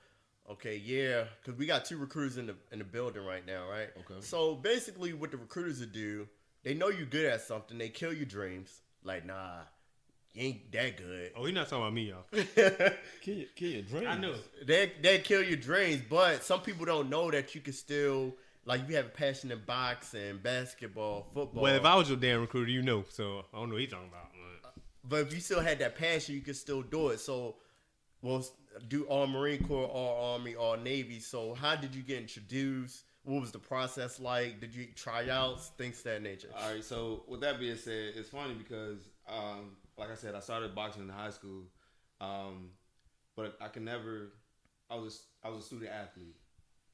okay, yeah, because we got 2 recruiters in the building right now, right? Okay. So basically, what the recruiters will do, they know you're good at something, they kill your dreams. Like, nah, you ain't that good. Oh, he's not talking about me, y'all. Kill your dreams. I know. They kill your dreams, but some people don't know that you can still, like, you have a passion in boxing, basketball, football. Well, if I was your damn recruiter, you know. So I don't know what he's talking about. But if you still had that passion, you could still do it. So, well, do all Marine Corps, all Army, all Navy. So, how did you get introduced? What was the process like? Did you try outs, things of that nature? All right. So with that being said, it's funny because, like I said, I started boxing in high school, but I was a student athlete,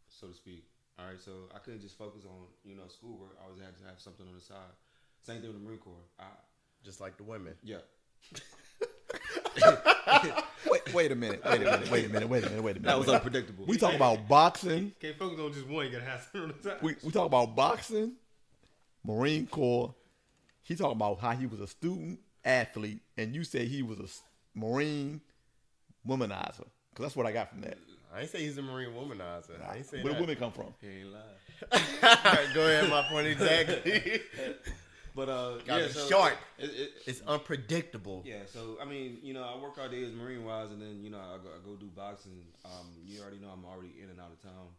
so to speak. All right. So I couldn't just focus on schoolwork. I always had to have something on the side. Same thing with the Marine Corps. Just like the women. Yeah. Wait a minute. That was unpredictable. We talk about boxing. Can't focus on just one. You gotta have something on the side. We talk about boxing, Marine Corps, He talking about how he was a student athlete, and you said he was a Marine womanizer. Because that's what I got from that. I ain't say he's a Marine womanizer. I ain't say Where that. do women come from? He ain't lying. Go ahead, my point exactly. But Got yeah, it so short. It, It's unpredictable. yeah, so I mean, you know, I work all day as Marine wise, and then you know, I go do boxing. You already know I'm already in and out of town.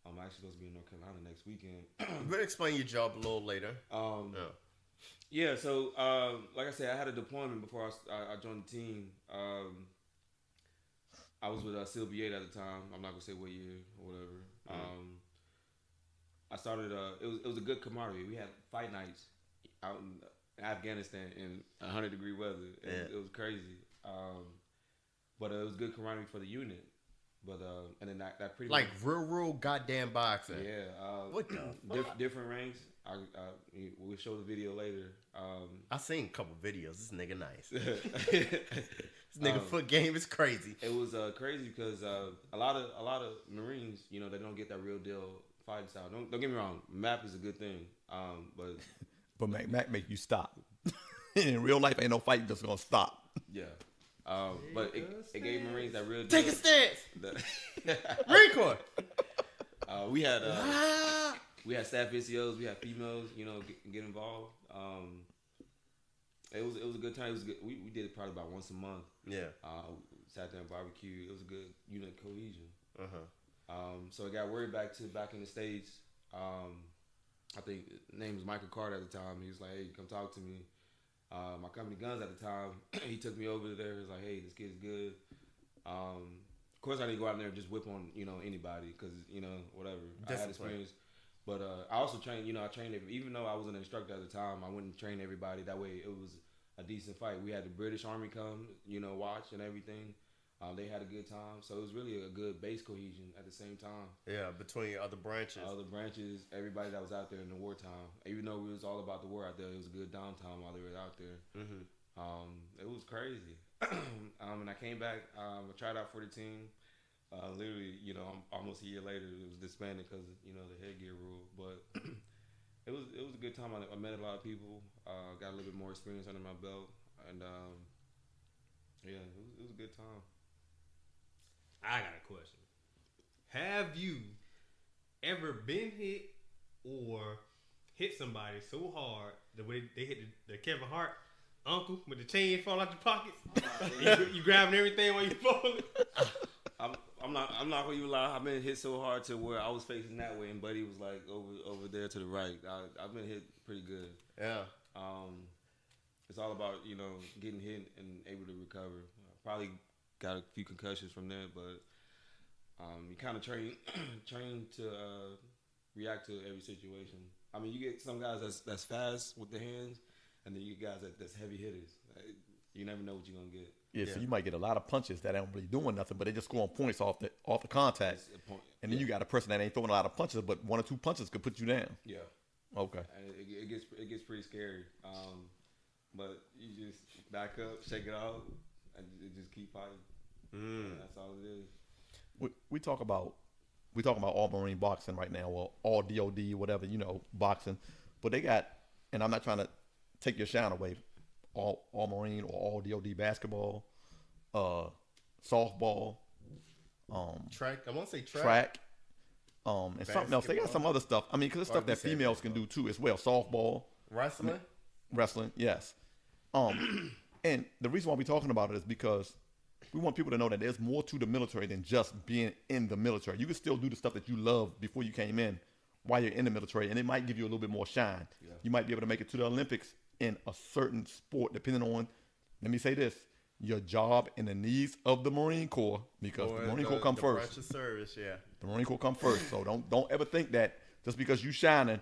I'm actually supposed to be in North Carolina next weekend. We'll explain your job a little later. Yeah, so like I said, I had a deployment before I joined the team. I was with Seal B8 at the time. I'm not gonna say what year or whatever. I started. It was a good camaraderie. We had fight nights out in Afghanistan in 100-degree weather. It was crazy. But it was good camaraderie for the unit. But and then that pretty Like much, real goddamn boxing. yeah. What the fuck? Different ranks. We'll show the video later. I seen a couple videos. This nigga nice. This nigga foot game is crazy. It was crazy because a lot of Marines, you know, they don't get that real deal fighting style. Don't get me wrong, map is a good thing, but Mac make you stop. In real life, ain't no fight just gonna stop. yeah, but it gave Marines that real deal. Take a stance. The- Marine Corps. we had staff NCOs, we had females, you know, get involved. It was a good time. It was good. We did it probably about once a month. Yeah. Sat there and barbecue. It was a good unit cohesion. Uh-huh. So I got word back in the States. I think his name was Michael Carter at the time. He was like, "Hey, come talk to me." My company Guns at the time, he took me over there. He was like, "Hey, this kid's good." Of course, I didn't go out there and just whip on anybody because whatever. I had experience, but I also trained. I trained even though I was an instructor at the time. I wouldn't train everybody. That way, it was a decent fight. We had the British Army come, watch and everything. They had a good time, so it was really a good base cohesion at the same time. Yeah, between other branches. Other branches, everybody that was out there in the wartime. Even though it was all about the war out there, it was a good downtime while they were out there. Mm-hmm. It was crazy. And I came back. I tried out for the team. Literally, almost a year later, it was disbanded because the headgear rule. But it was a good time. I met a lot of people. Got a little bit more experience under my belt, and yeah, it was a good time. I got a question. Have you ever been hit or hit somebody so hard the way they hit the Kevin Hart uncle with the chain fall out your pockets? you grabbing everything while you falling? I'm not gonna even lie. I've been hit so hard to where I was facing that way, and Buddy was like over there to the right. I've been hit pretty good. Yeah. It's all about getting hit and able to recover. Probably got a few concussions from there, but you kind of train to react to every situation. I mean, you get some guys that's fast with the hands, and then you get guys that's heavy hitters. You never know what you're gonna get. Yeah, so you might get a lot of punches that ain't really doing nothing, but they just scoring points off the contact. And then you got a person that ain't throwing a lot of punches, but one or two punches could put you down. Yeah. Okay. And it gets pretty scary. But you just back up, shake it off, and just keep fighting. That's all it is. We talk about all Marine boxing right now, or all DOD, whatever, boxing. But they got, and I'm not trying to take your shine away, all Marine or all DOD basketball, softball, Track. I want to say track, and something else. They got some other stuff. I mean, because it's stuff that females can do too as well. Softball, wrestling. Yes. And the reason why we're talking about it is because we want people to know that there's more to the military than just being in the military. You can still do the stuff that you love before you came in while you're in the military, and it might give you a little bit more shine. Yeah. You might be able to make it to the Olympics in a certain sport, depending on, let me say this, your job and the needs of the Marine Corps, because the Marine Corps come first. Branch of service, yeah. The Marine Corps come first. So don't ever think that just because you shining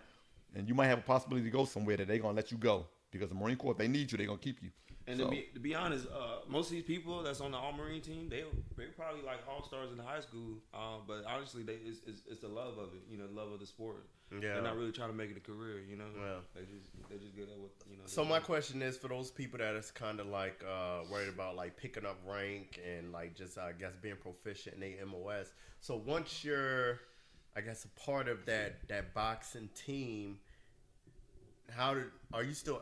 and you might have a possibility to go somewhere that they're going to let you go. Because the Marine Corps, if they need you, they're going to keep you. And to be honest, most of these people that's on the All Marine team, they're probably like all stars in high school. But honestly, it's the love of it, the love of the sport. Yeah. They're not really trying to make it a career, Well, they're just good at what So my question is for those people that is kind of like worried about like picking up rank and like just I guess being proficient in the MOS. So once you're, I guess, a part of that boxing team, are you still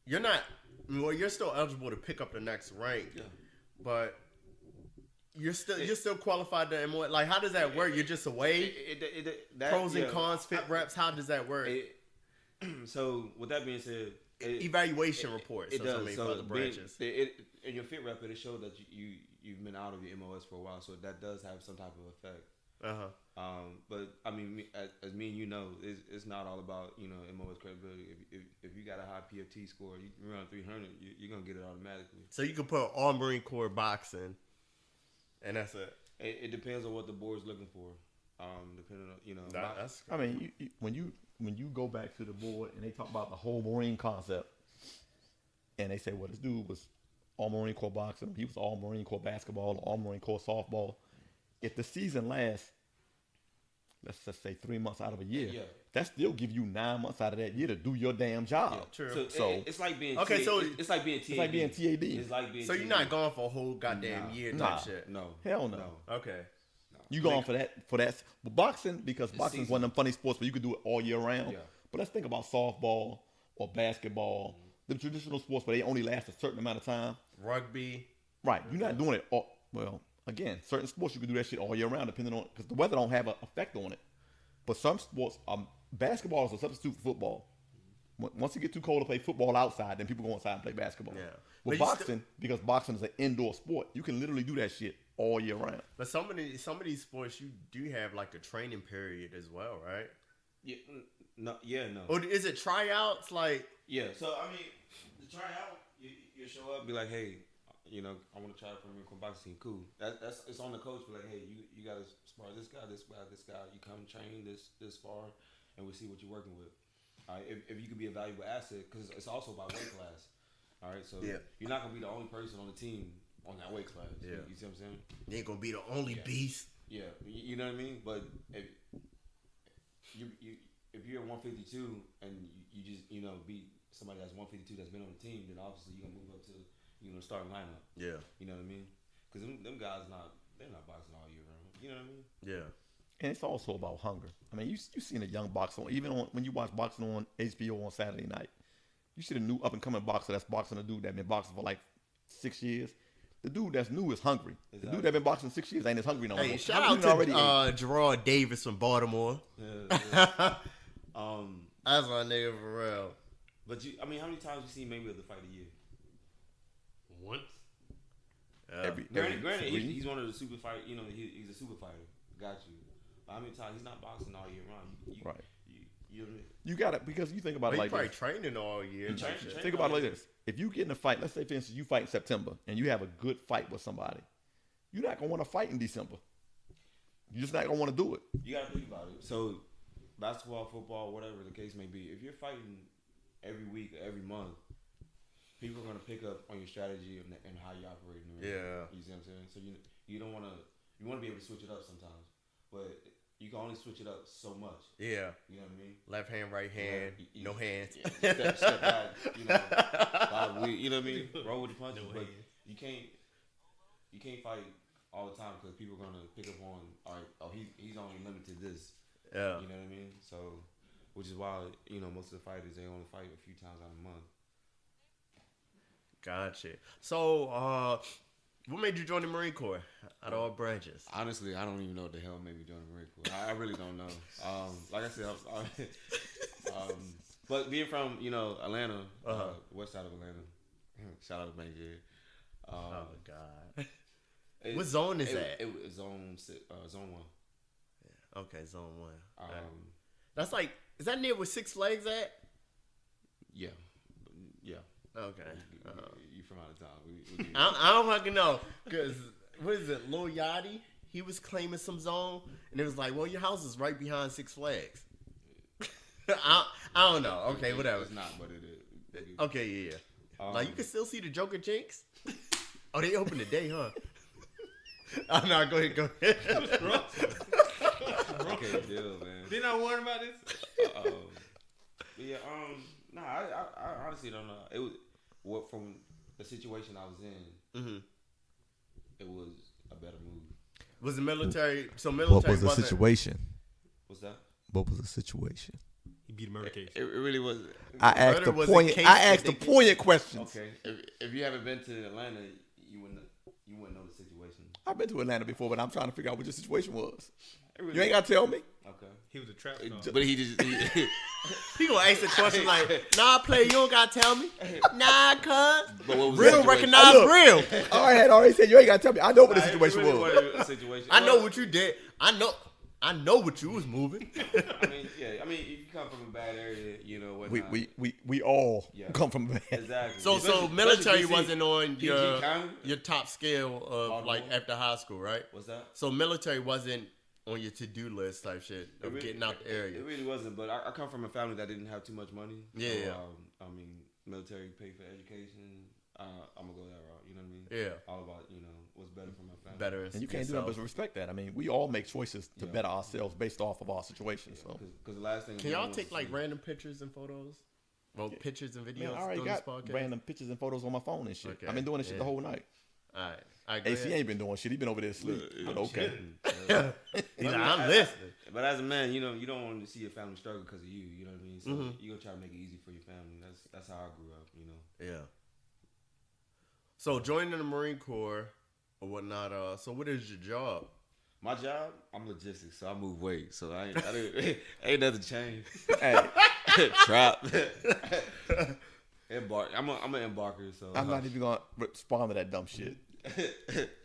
you're not. Well, you're still eligible to pick up the next rank, Yeah. but you're still qualified to MOA. Like, how does that work? You're just away. Pros and cons, fit reps. How does that work? So with that being said, Evaluation reports. It so does. for the branches. In your fit rep, it showed that you've been out of your MOS for a while, so that does have some type of effect. But I mean, as me and you know, it's not all about MOS credibility. If you got a high PFT score, you run 300, you're gonna get it automatically. So you can put all Marine Corps boxing, and that's it. It depends on what the board's looking for. Depending on That's I mean, when you go back to the board and they talk about the whole Marine concept, and they say, well, this dude was all Marine Corps boxing, he was all Marine Corps basketball, all Marine Corps softball. If the season lasts, let's just say 3 months out of a year, that still give you 9 months out of that year to do your damn job. Yeah, true. So it's like being okay. So it's like being TAD. It's like being TAD. It's like being so you're TAD. not going for a whole goddamn year type shit. No. Hell no. Okay. You going for that but boxing, because boxing is season. one of them funny sports where you could do it all year round. Yeah. But let's think about softball or basketball, the traditional sports where they only last a certain amount of time. Rugby. Right. You're not doing it all, well, again, certain sports you can do that shit all year round depending on, because the weather don't have an effect on it. But some sports, basketball is a substitute for football. Once it get too cold to play football outside, then people go inside and play basketball. Yeah. But But you boxing, because boxing is an indoor sport, you can literally do that shit all year round. But some of these sports you do have like a training period as well, right? Yeah, no. Or is it tryouts? Like, Yeah. So I mean, the tryout, you show up, be like, hey, I want to try for Marine Corps boxing team. Cool. That's it's on the coach. Be like, hey, you got to spar this guy. You come train this far, and we see what you're working with. All right. If you could be a valuable asset, because it's also about weight class. All right. So you're not gonna be the only person on the team on that weight class. Yeah. You see what I'm saying? you ain't gonna be the only beast. Yeah. You know what I mean? But if you're at 152 and you just beat somebody that's 152 that's been on the team, then obviously you're gonna move up to starting lineup. Yeah. You know what I mean? Because them guys they're not boxing all year round. You know what I mean? Yeah. And it's also about hunger. I mean, you seen a young boxer, even when you watch boxing on HBO on Saturday night, you see the new up and coming boxer that's boxing a dude that been boxing for like 6 years. The dude that's new is hungry. Exactly. The dude that been boxing 6 years ain't as hungry no more. Hey, shout How out you already to Gerard Davis from Baltimore. Yeah. That's my nigga for real. But how many times you seen Mayweather fight a year? Once. Granted, three. he's one of the super fight. He's a super fighter. Got you. But how many times he's not boxing all year round? Right. You You got it, because you think about But it he like probably this. training all year. He type train- shit. Think about it like this. If you get in a fight, let's say for instance you fight in September and you have a good fight with somebody, you're not gonna want to fight in December. You're just not gonna want to do it. You gotta think about it. So, basketball, football, whatever the case may be, if you're fighting every week or every month, people are gonna pick up on your strategy and how you operate in the ring. Yeah. You see what I'm saying? So you don't wanna be able to switch it up sometimes, but you can only switch it up so much. Yeah. You know what I mean? Left hand, right hand, Yeah, no hands. Yeah, step back. You know what I mean? Roll with the punches, No but hands. you can't fight all the time because people are gonna pick up on, all right, oh he's only limited this. Yeah. You know what I mean? So, which is why most of the fighters they only fight a few times out of a month. Gotcha. So, what made you join the Marine Corps out of all branches? Honestly, I don't even know what the hell made me join the Marine Corps. I really don't know. Like I said, but being from Atlanta, west side of Atlanta, shout out to Major. Oh God. What zone is that? It was zone 1. Okay, zone 1. Um, That's like, is that near where Six Flags at? yeah. Okay. You from out of town? I don't fucking know, cause what is it, Lil Yachty? He was claiming some zone, and it was like, well, your house is right behind Six Flags. I don't know. Okay, whatever. It's not, but it is. Okay, yeah. Like you can still see the Joker Jinx. Oh, they open today, huh? Oh no, go ahead. Okay, deal, man. Didn't I warn about this? But yeah, I honestly don't know. It was from the situation I was in. Mm-hmm. It was a better move. Was the military? So What military was the wasn't. situation? What's that? What was the situation? You beat a murder case. It really was. I asked Murder a was a poignant. case I that asked they a could- poignant questions. Okay, if you haven't been to Atlanta, you wouldn't know the situation. I've been to Atlanta before, but I'm trying to figure out what your situation was. It really- You ain't got to tell me. Okay. He was a trap star. But he just He gonna ask the question like, "Nah, player, you don't gotta tell me." Nah, cuz. But what was the Real situation? recognize Look. real. I had already said you ain't got to tell me. I know what the It situation really was. wasn't a situation. I know what you did. I know what you was moving. I mean, yeah. I mean, if you come from a bad area, you know what? We all Yeah. come from bad. Exactly. So Especially military DC, wasn't on PG your County? top scale of Baltimore? like after high school, right? What's that? So military wasn't on your to-do list type shit of getting out the area. It really wasn't. But I come from a family that didn't have too much money. Yeah, So, yeah. I mean, military paid for education. I'm gonna go that route. You know what I mean? Yeah. All about what's better for my family. Better. And you can't do nothing but respect that. I mean, we all make choices to better ourselves based off of our situation. So, Because the last thing. Can y'all anyone take wants to like see- random pictures and photos? Well, pictures and videos man, I already on this got podcast. random pictures and photos on my phone and shit. Okay, I've been doing this shit yeah. the whole night. All right. All right, go AC ahead. ain't been doing shit. He been over there asleep. But okay. He's like, I'm listening. But as a man, you don't want to see your family struggle because of you. You know what I mean? So Mm-hmm. you gonna try to make it easy for your family. That's how I grew up. You know. Yeah. So joining the Marine Corps or whatnot. So what is your job? My job, I'm logistics, so I move weight. So I didn't, ain't nothing changed. Hey, Trap. Embark. I'm an embarker. So I'm not even going to respond to that dumb shit.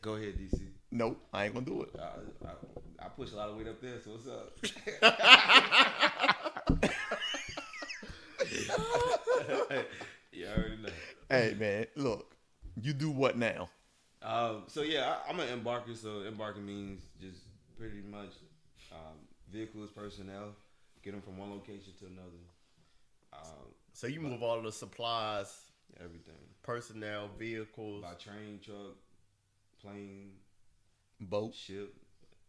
Go ahead, DC. Nope, I ain't going to do it. I push a lot of weight up there. So what's up? You already know. Hey, man, look, you do what now? So yeah, I'm an embarker. So embarking means just pretty much vehicles, personnel, get them from one location to another. So you move all the supplies, Everything personnel, vehicles. by train, truck, plane, Boat. ship.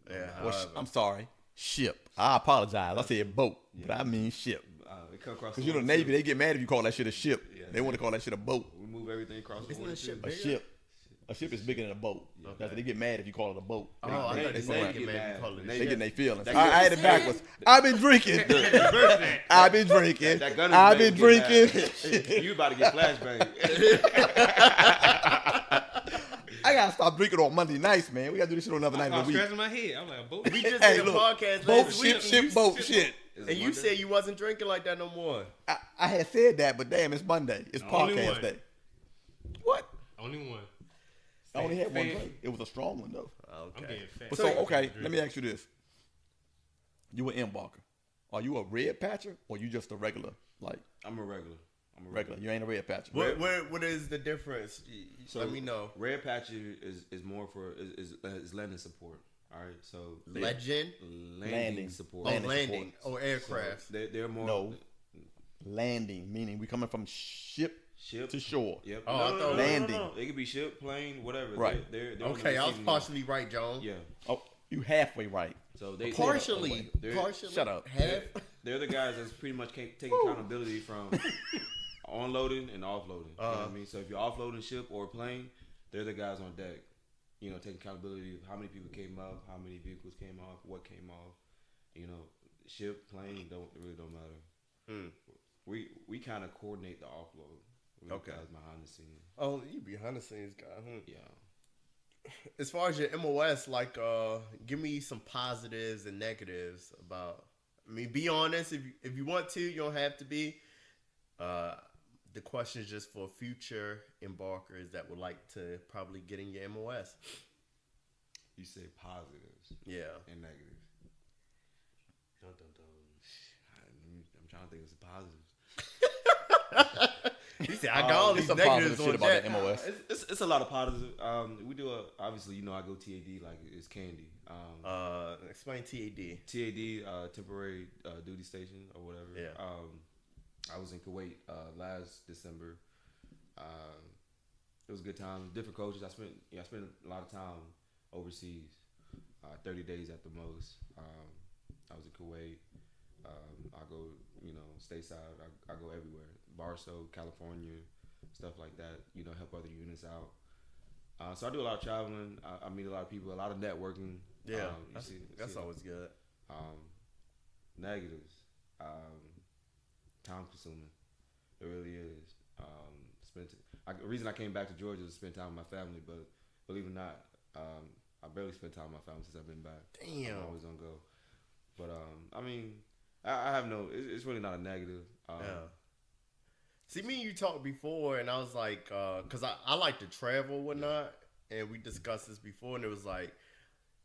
Yeah. Well, however. I'm sorry. Ship. I apologize. I said boat, but I mean ship. It come across. Because the you know, water, Navy, too. they get mad if you call that shit a ship. Yeah. They want to call that shit a boat. We move everything across the Isn't water that ship too. A bigger? ship. A ship is bigger than a boat. That's they get mad if you call it a boat. Oh, I thought they They said get get mad. mad. Call it They They get in their feelings. That- I had it backwards. I've been drinking. I've been drinking. That gun I've been get mad. drinking. You about to get flashbang. I gotta stop drinking on Monday nights, man. We gotta do this shit on another night I of was the week. scratching my head. I'm like, boat. We just Hey, did a look, podcast boat, last ship, week. ship, boat, shit. Is it And you Monday? said you wasn't drinking like that no more. I had said that, but damn, it's Monday. It's Only podcast one. day. What? Only one. I only had one Fan- drink. It was a strong one though. I'm Okay. getting fat. But so okay, let me ask you this: you an embarker? Are you a red patcher or you just a regular? Like I'm a regular. regular? You ain't a red patcher. What is the difference? So Let me know. Red patcher is more for is landing support. All right, so Legend. landing support. Oh, Landing landing. support. Oh, aircraft. They're more No. Landing, meaning we coming from ship ship to shore. Yep. Oh, I thought- Landing. It could be ship, plane, whatever. Right. They're on the Okay, I was receiving end. partially right, John. Yeah. Oh, you halfway right. So they Partially. They're- Partially. Shut up. Half. They're the guys that's pretty much take accountability from onloading and offloading. You know what I mean? So if you're offloading ship or plane, they're the guys on deck. You know, taking accountability of how many people came up, how many vehicles came off, what came off. You know, ship, plane, it really don't matter. We kind of coordinate the offload. We Okay. guys behind the scenes. Oh, you behind the scenes guy. Yeah. As far as your MOS, like, give me some positives and negatives about. I mean, be honest. If you want to, you don't have to be. The question is just for future embarkers that would like to probably get in your MOS. You say positives Yeah. and negatives. Dun, dun, dun. I'm trying to think of some positives. He said, I got all There's these some negatives positive shit on about deck. the MOS. It's a lot of positives. We do obviously, you know, I go TAD like it's candy. Explain TAD. TAD, temporary duty station or whatever. Yeah. I was in Kuwait last December. It was a good time. Different cultures. I spent a lot of time overseas. 30 days at the most. I was in Kuwait. I go, you know, stateside. I go everywhere. Barstow, California, stuff like that. You know, help other units out. So I do a lot of traveling. I meet a lot of people. A lot of networking. Yeah, You that's see always good. negatives. time consuming. It really is. The reason I came back to Georgia is to spend time with my family, but believe it or not, I barely spent time with my family since I've been back. Damn. I'm always on go. But I mean, I have no. It's really not a negative. Yeah. See, me and you talked before, and I was like, because I like to travel and whatnot, and we discussed this before, and it was like,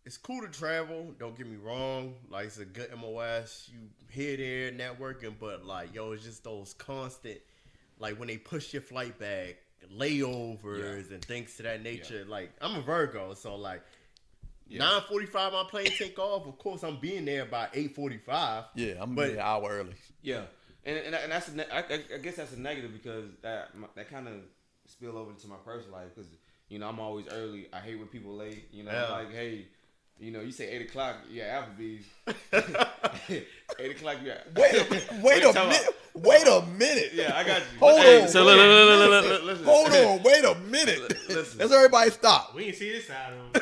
it's cool to travel, don't get me wrong, like, it's a good MOS, you here, there, networking, but, like, yo, it's just those constant, like, when they push your flight back, layovers and things to that nature, like, I'm a Virgo, so, like, 9:45 my plane take off, of course, I'm being there by 8:45. Yeah, I'm gonna be an hour early. Yeah. And that's I guess that's a negative because that kind of spill over into my personal life because I'm always early. I hate when people late. I'm like, hey, you say 8 o'clock, Applebee's. 8 o'clock, Wait a minute. Yeah, I got you. Hold on. So listen. Hold on. Wait a minute. Listen. Let's everybody stop. We ain't see this side of him.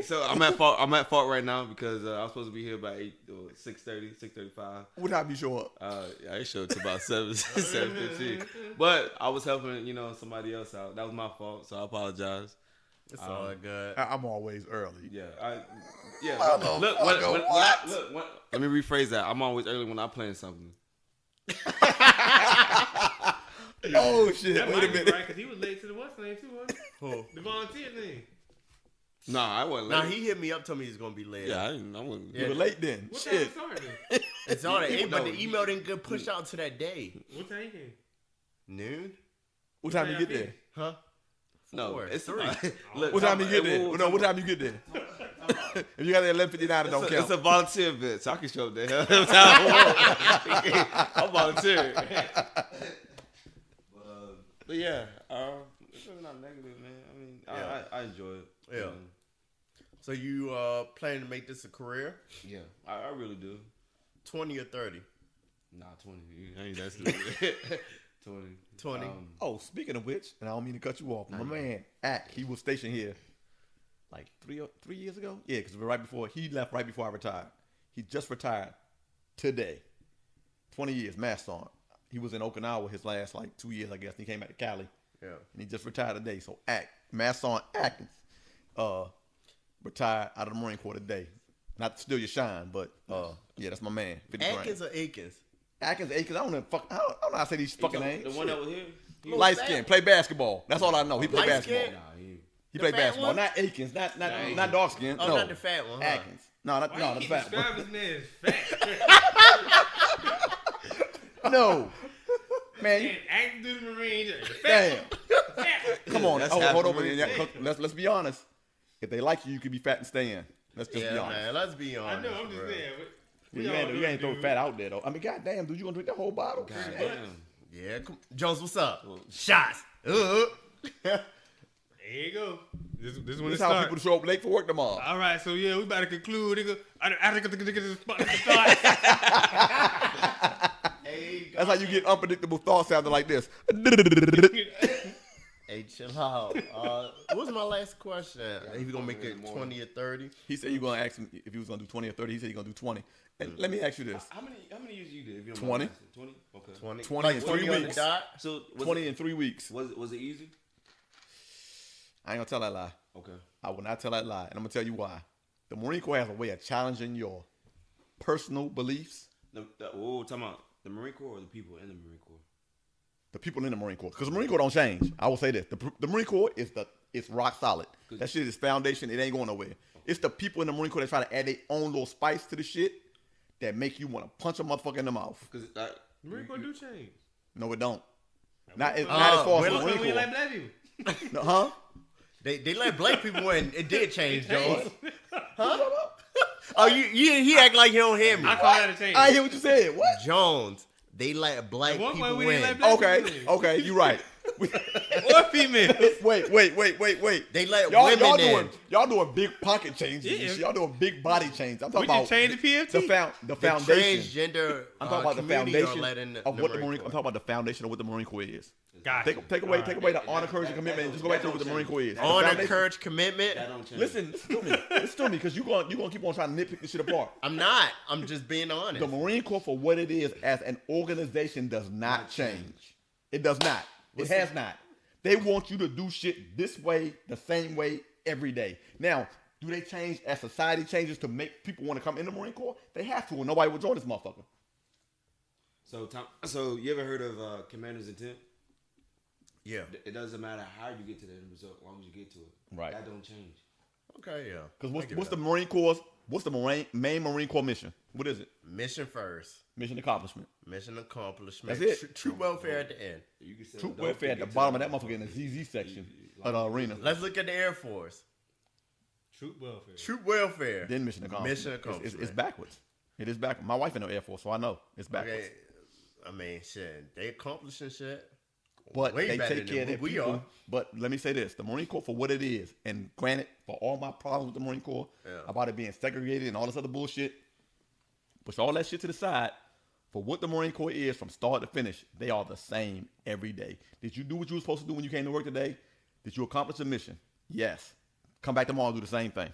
So I'm at fault. I'm at fault right now because I was supposed to be here by 6:30, 6:35. What time you show up? I showed to about 7:15. But I was helping, somebody else out. That was my fault, so I apologize. It's all good. I'm always early. Yeah, What? Let me rephrase that. I'm always early when I plan something. Oh shit! That Wait might a be minute. right, because he was late to the West thing, too, wasn't he? Who? The volunteer thing. Nah, I wasn't Now late. he hit me up, told me he's gonna be late. Yeah, I wasn't. You were late then. What time Shit. it started? It's on it, but No, the email didn't get pushed out to that day. What time you came? Noon? What time you get there? Huh? No, 4, it's 3. Look, What time you get there? whoa, No, what time you get there? If you got there 11:59, it don't It's count. a volunteer event, so I can show up there. I'm volunteering. But yeah, it's really not negative, man. I mean, I enjoy it. Yeah. So you planning to make this a career? Yeah, I really do. 20 or 30? Nah, 20. I ain't that stupid. 20. 20. Oh, speaking of which, and I don't mean to cut you off, my man Ack, he was stationed here like 3 years ago. Yeah, because he left right before I retired. He just retired today. 20 years, mask on. He was in Okinawa his last 2 years, I guess. He came back to Cali. Yeah. And he just retired today. So mask on Atkins, retired out of the Marine Corps today. Not to steal your shine, but yeah, that's my man. 50 grand. Atkins or Akins? Atkins, I don't know how I say these fucking names. The one that was here? Light skin, play basketball. That's all I know. He played Light basketball. skin? Nah, He The played fat basketball. one? Not Akins, not dark skin. Oh, no, not the fat one, huh? Atkins. No, not Why no, you the keep fat one. describing this man as fat? No, man. And acting through the Marines. Damn. Fat. Come on. That's Hold half on. the Yeah, let's be honest. If they like you, you can be fat and stay in. Let's just be Yeah, honest. man. Let's be I honest. know, I'm just bro. saying. You ain't throw fat out there though. I mean, goddamn, dude, you gonna drink the whole bottle? Damn. Yeah, come. Jones, what's up? Shots. There you go. This is when it This how starts. people show up late for work tomorrow. All right, so yeah, we about to conclude. Nigga. I think the spot start. Hey, That's how you get unpredictable thoughts sounding like this. Hey, chill out. What was my last question? He was gonna make it 20 or 30. He said you gonna ask him if he was gonna do 20 or 30. He said he gonna do 20. And let me ask you this: How many years you did? If you don't 20. mind asking? 20? Okay. 20. 20 like in 20 3 on the weeks. dot. So, 20 in 3 weeks. Was it easy? I ain't gonna tell that lie. Okay. I will not tell that lie, and I'm gonna tell you why. The Marine Corps has a way of challenging your personal beliefs. Talking about the Marine Corps or the people in the Marine Corps? The people in the Marine Corps, because the Marine Corps don't change. I will say this: the Marine Corps it's rock solid. That shit is foundation. It ain't going nowhere. It's the people in the Marine Corps that try to add their own little spice to the shit that make you want to punch a motherfucker in the mouth. Because Marine Corps do change. No, it don't. Not as far as the Look Marine when we Corps. like black people. No, huh? They let black people in. It did change, Jones. Huh? Oh, he act like he don't hear me. I call that a change. I hear what you said. What? Jones, they let black At one people point, we didn't in. let black Okay, people in. okay, you right. Or female. Wait. They let Y'all women in. doing big pocket changes. and Yeah. shit. Y'all doing big body changes. I'm talking We about just changed the PFT. the The foundation. transgender I'm talking about the community are foundation letting of what the Marine. Corps. I'm talking about the foundation of what the Marine Corps is. Got Take you. away All right. the honor, courage, and commitment, and just go back to what the Marine Corps is. Honor, Foundation- courage, commitment. That don't change. Listen to me. Listen to me, because you're gonna keep on trying to nitpick this shit apart. I'm not. I'm just being honest. The Marine Corps, for what it is as an organization, does not change. It does not. It has not. They want you to do shit this way, the same way, every day. Now, do they change as society changes to make people want to come in the Marine Corps? They have to, or nobody will join this motherfucker. So you ever heard of Commander's Intent? Yeah. It doesn't matter how you get to the end result, as long as you get to it. Right. That don't change. Okay, yeah. Because I get what's that. the Marine Corps? What's the main Marine Corps mission? What is it? Mission first. Mission accomplishment. Mission accomplishment. That's it. True welfare at the end. You can say Troop don't welfare at the forget bottom to- of that motherfucker in the ZZ section of the arena. Let's look at the Air Force. Troop welfare. True welfare. Then mission accomplishment. Mission accomplishment. It's backwards. It is backwards. My wife in the Air Force, so I know it's backwards. Okay. I mean, shit. They accomplishing shit. But Way they better take than care of their we people. are. But let me say this: the Marine Corps, for what it is, and granted, for all my problems with the Marine Corps Yeah. about it being segregated and all this other bullshit, push all that shit to the side. For what the Marine Corps is, from start to finish, they are the same every day. Did you do what you were supposed to do when you came to work today? Did you accomplish a mission? Yes. Come back tomorrow and do the same thing.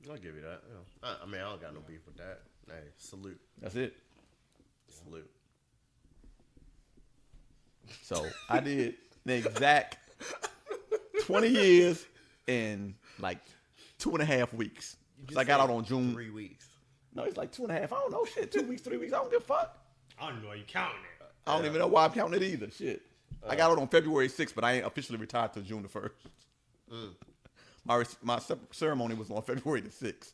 I'll give you that. Yeah. I mean, I don't got no beef with that. Hey, salute. That's it. Salute. So I did the exact 20 years in like 2.5 weeks. So I got out on June. 3 weeks. No, it's like 2.5. I don't know. Shit, 2 weeks, 3 weeks. I don't give a fuck. I don't know why you counting that. I don't even know why I'm counting it either. Shit. I got out on February 6th, but I ain't officially retired till June the 1st. My ceremony was on February the 6th.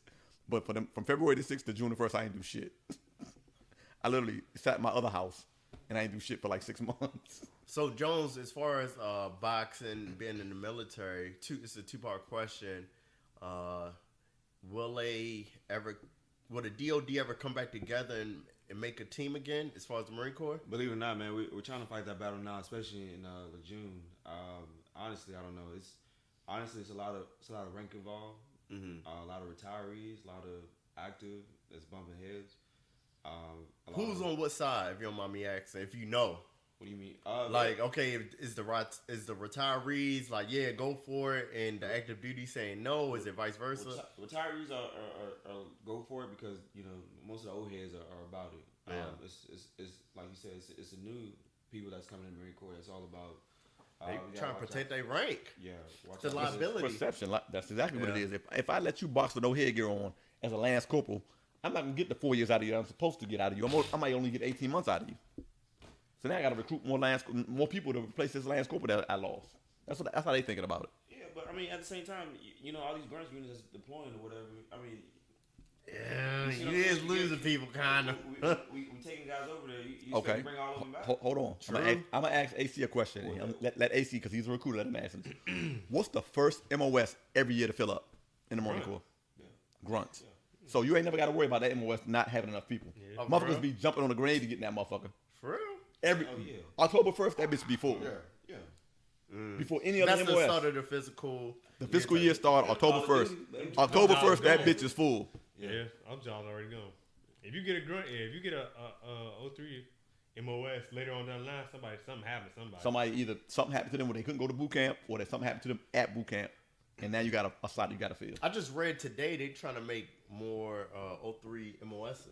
But from February the 6th to June the 1st, I ain't do shit. I literally sat in my other house, and I ain't do shit for like 6 months. So Jones, as far as boxing, being in the military, it's a two-part question. Will the DOD ever come back together and make a team again, as far as the Marine Corps? Believe it or not, man, we're trying to fight that battle now, especially in June. Honestly, I don't know. It's a lot of rank involved. Mm-hmm. A lot of retirees, a lot of active that's bumping heads. Who's on what side, if you don't mind me asking, if you know? What do you mean? Okay, is the retirees like, yeah, go for it, and the active duty saying no? Is it vice versa? Retirees are go for it because most of the old heads are about it. Yeah. It's like you said, it's the new people that's coming in the Marine Corps. It's all about They we gotta trying to watch protect out. their rank. Yeah, watch The out. liability. Perception. That's exactly what it Yeah. is. If I let you box with no headgear on as a Lance Corporal, I'm not going to get the 4 years out of you that I'm supposed to get out of you. I might only get 18 months out of you. So now I got to recruit more people to replace this Lance Corporal that I lost. That's how they thinking about it. Yeah, but I mean, at the same time, all these branch units that's deploying or whatever. I mean, Yeah, you see what you I'm is saying? losing people, kind of. we taking guys over there. You expect Okay. to bring all of them back? Hold on. I'm going to ask AC a question. Let AC, because he's a recruiter, let him ask him. What's the first MOS every year to fill up in the Marine Corps? Yeah. Grunts. So you ain't never got to worry about that MOS not having enough people. Oh, for Motherfuckers real? be jumping on the grenade to get in that motherfucker. For real? Oh, yeah. October 1st, that bitch be full. Yeah. Before any other That's the MOS. start of the physical. The fiscal year start October Call of 1st. Duty. October Call 1st, that Duty. bitch is full. Yeah, I'm job's already gone. If you get a grunt, if you get a 03 MOS later on down the line, something happened to somebody. Somebody either something happened to them when they couldn't go to boot camp, or that something happened to them at boot camp, and now you got a slot you got to fill. I just read today they trying to make more 03 MOSs.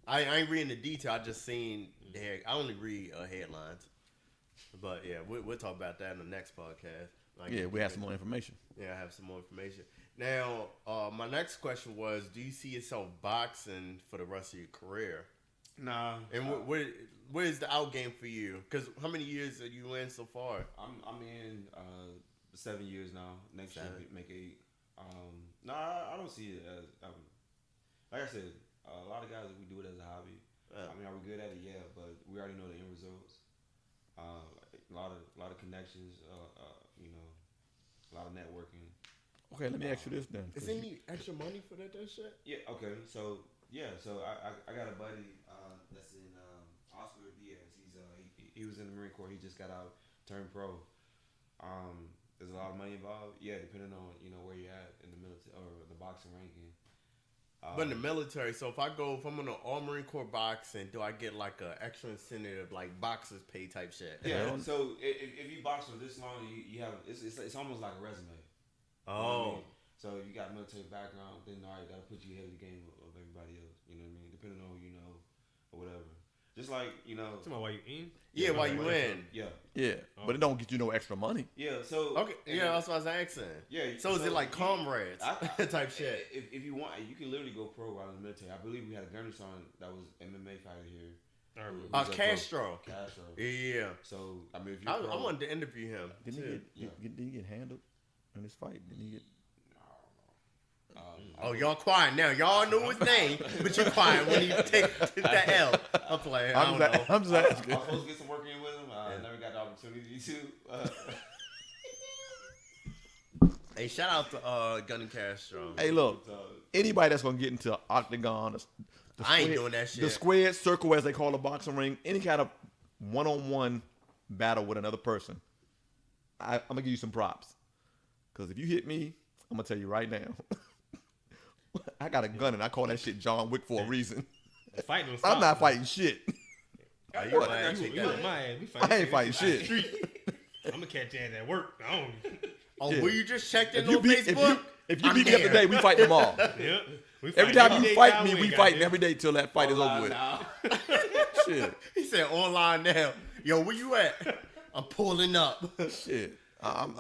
I ain't reading the detail. I just seen I only read headlines. But yeah, we'll talk about that in the next podcast. Yeah, we have some more information. Yeah, I have some more information. Now, my next question was, do you see yourself boxing for the rest of your career? Nah. And what is the out game for you? Because how many years are you in so far? I'm in 7 years now. Next year 7. make 8. I don't see it as like I said. A lot of guys we do it as a hobby. Yeah. I mean, are we good at it? Yeah, but we already know the end results. A lot of connections. A lot of networking. Okay, let me ask you this then. Is there any extra money for that shit? Yeah. Okay. So I got a buddy that's in Oscar Diaz. He was in the Marine Corps. He just got out, turned pro. There's a lot of money involved. Yeah, depending on where you're at in the military or the boxing ranking. But in the military, so if I'm in an All Marine Corps boxing, do I get like a extra incentive, like boxers pay type shit? Yeah. Yeah. So if you box for this long, you have it's almost like a resume. You know what I Oh, mean? So you got military background, then all right, that'll put you ahead of the game of everybody else. You know what I mean? Depending on who you know or whatever. Just like Talking about why you in? yeah, while you in. Yeah. Yeah, but it don't get you no extra money. Yeah. So Okay, yeah, that's what I was asking. Yeah. So is it like comrades type shit? If you want, you can literally go pro while in the military. I believe we had a Gunner son that was MMA fighter here. I remember. Who's up Castro. pro. Castro. Yeah, So I mean, if you're I pro, wanted to interview him. Didn't too. he get handled in this fight? Didn't he get? Oh, y'all quiet now. Y'all knew his name, but you quiet when he take that L. I'm playing. I don't know. I'm just I asking. was supposed to get some work in with him. I never got the opportunity to. Hey, shout out to Gunny Castro. Hey, look, anybody that's gonna get into octagon, the I ain't doing that shit. The squared circle, as they call a boxing ring, any kind of one-on-one battle with another person, I'm gonna give you some props. Because if you hit me, I'm gonna tell you right now, I got a gun and I call that shit John Wick for a reason. The fight don't I'm stop. not fighting shit. Oh, you What? might take You that. in my ass. We I ain't fighting shit. I'm gonna catch your ass at work. I don't. Oh, Yeah. were you just checked in If you on beat, Facebook? if you I'm beat me up there. today, we fight tomorrow. Yeah. We Every fight time every you day fight y'all me, win, we fighting goddamn. every day till that fight is over with. Shit. He said online now. Yo, where you at? I'm pulling up. Shit. I'm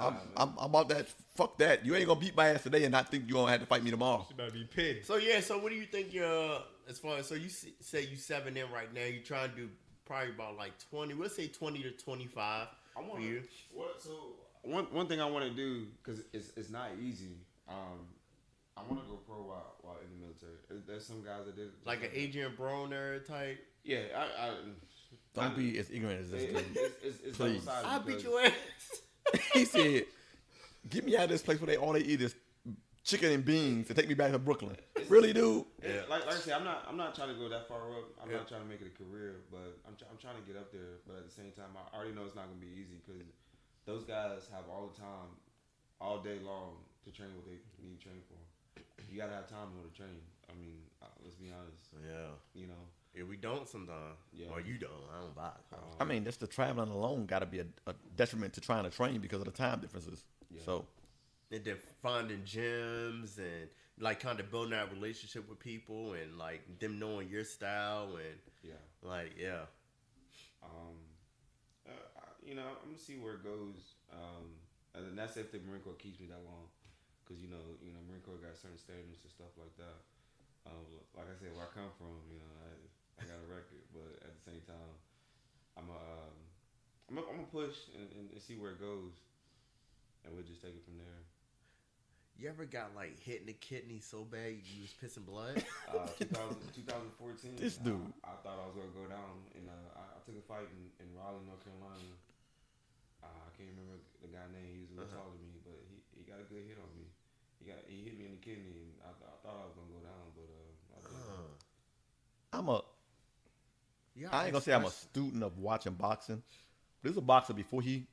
about that. Fuck that. You ain't gonna beat my ass today and not think you gonna have to fight me tomorrow. It's about to be petty. So yeah, so what do you think you're as far as so you say you 7 in right now? You trying to do probably about like 20. We'll say 20 to 25 I for want you. So one thing I want to do because it's not easy. I want to go pro while in the military. There's some guys that did Like an Adrian Broner type. Yeah, Don't be as ignorant as this dude. it's Please. double-sided I'll beat because- your ass. He said, "Get me out of this place where all they eat is chicken and beans and take me back to Brooklyn." Really, dude? Yeah, like I said, I'm not trying to go that far up. I'm not trying to make it a career, but I'm trying to get up there. But at the same time, I already know it's not gonna be easy because those guys have all the time, all day long to train what they need to train for. You gotta have time in order to train. I mean, let's be honest. Yeah. You know, Yeah, we don't sometimes. Yeah. Or you don't. I don't buy it. I mean, just the traveling alone got to be a detriment to trying to train because of the time differences. Yeah. So, And then finding gyms and like kind of building that relationship with people and like them knowing your style and yeah. like yeah. You know, I'm gonna see where it goes. And that's if the Marine Corps keeps me that long, because you know, Marine Corps got certain standards and stuff like that. Like I said, where I come from, you know, I got a record, but at the same time, I'm gonna push and see where it goes, and we'll just take it from there. You ever got like hit in the kidney so bad you was pissing blood? 2014. This dude. I thought I was gonna go down, and I took a fight in Raleigh, North Carolina. I can't remember the guy's name. He was a little taller than me, but he got a good hit on me. He hit me in the kidney, and I thought I was gonna go down, but I didn't. Yeah, I ain't gonna say I'm a student of watching boxing. There's a boxer before he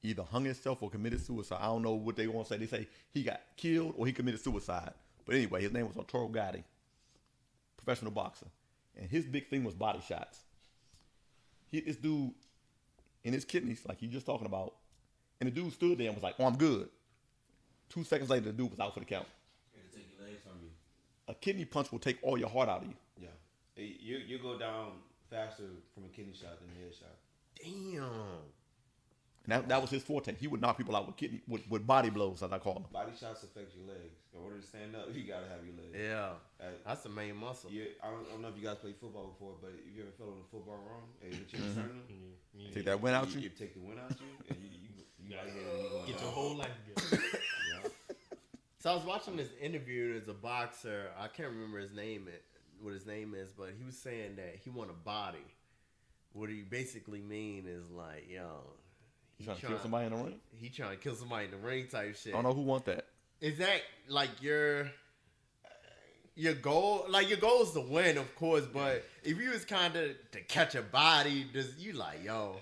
either hung himself or committed suicide. I don't know what they gonna say. They say he got killed or he committed suicide. But anyway, his name was Arturo Gatti, professional boxer, and his big thing was body shots. This dude in his kidneys, like you just talking about, and the dude stood there and was like, "Oh, I'm good." 2 seconds later, the dude was out for the count. It'll take your legs from you. A kidney punch will take all your heart out of you. Yeah, you go down faster from a kidney shot than a head shot. Damn. And that was his forte. He would knock people out with body blows, as I call them. Body shots affect your legs. In order to stand up, you gotta have your legs. Yeah. Uh, That's the main muscle. I don't know if you guys played football before, but if you ever fell on the football wrong and you turn them, Take that win out you. you take the wind out you, and you right here and you going Get down. your whole life together. Yeah. So I was watching this interview. There's a boxer. I can't remember what his name is, but he was saying that he want a body. What he basically mean is like, yo, You trying to kill somebody in the ring? He trying to kill somebody in the ring type shit. I don't know who want that. Is that like your goal? Like your goal is to win, of course. But if you was kind of to catch a body, just you like, yo,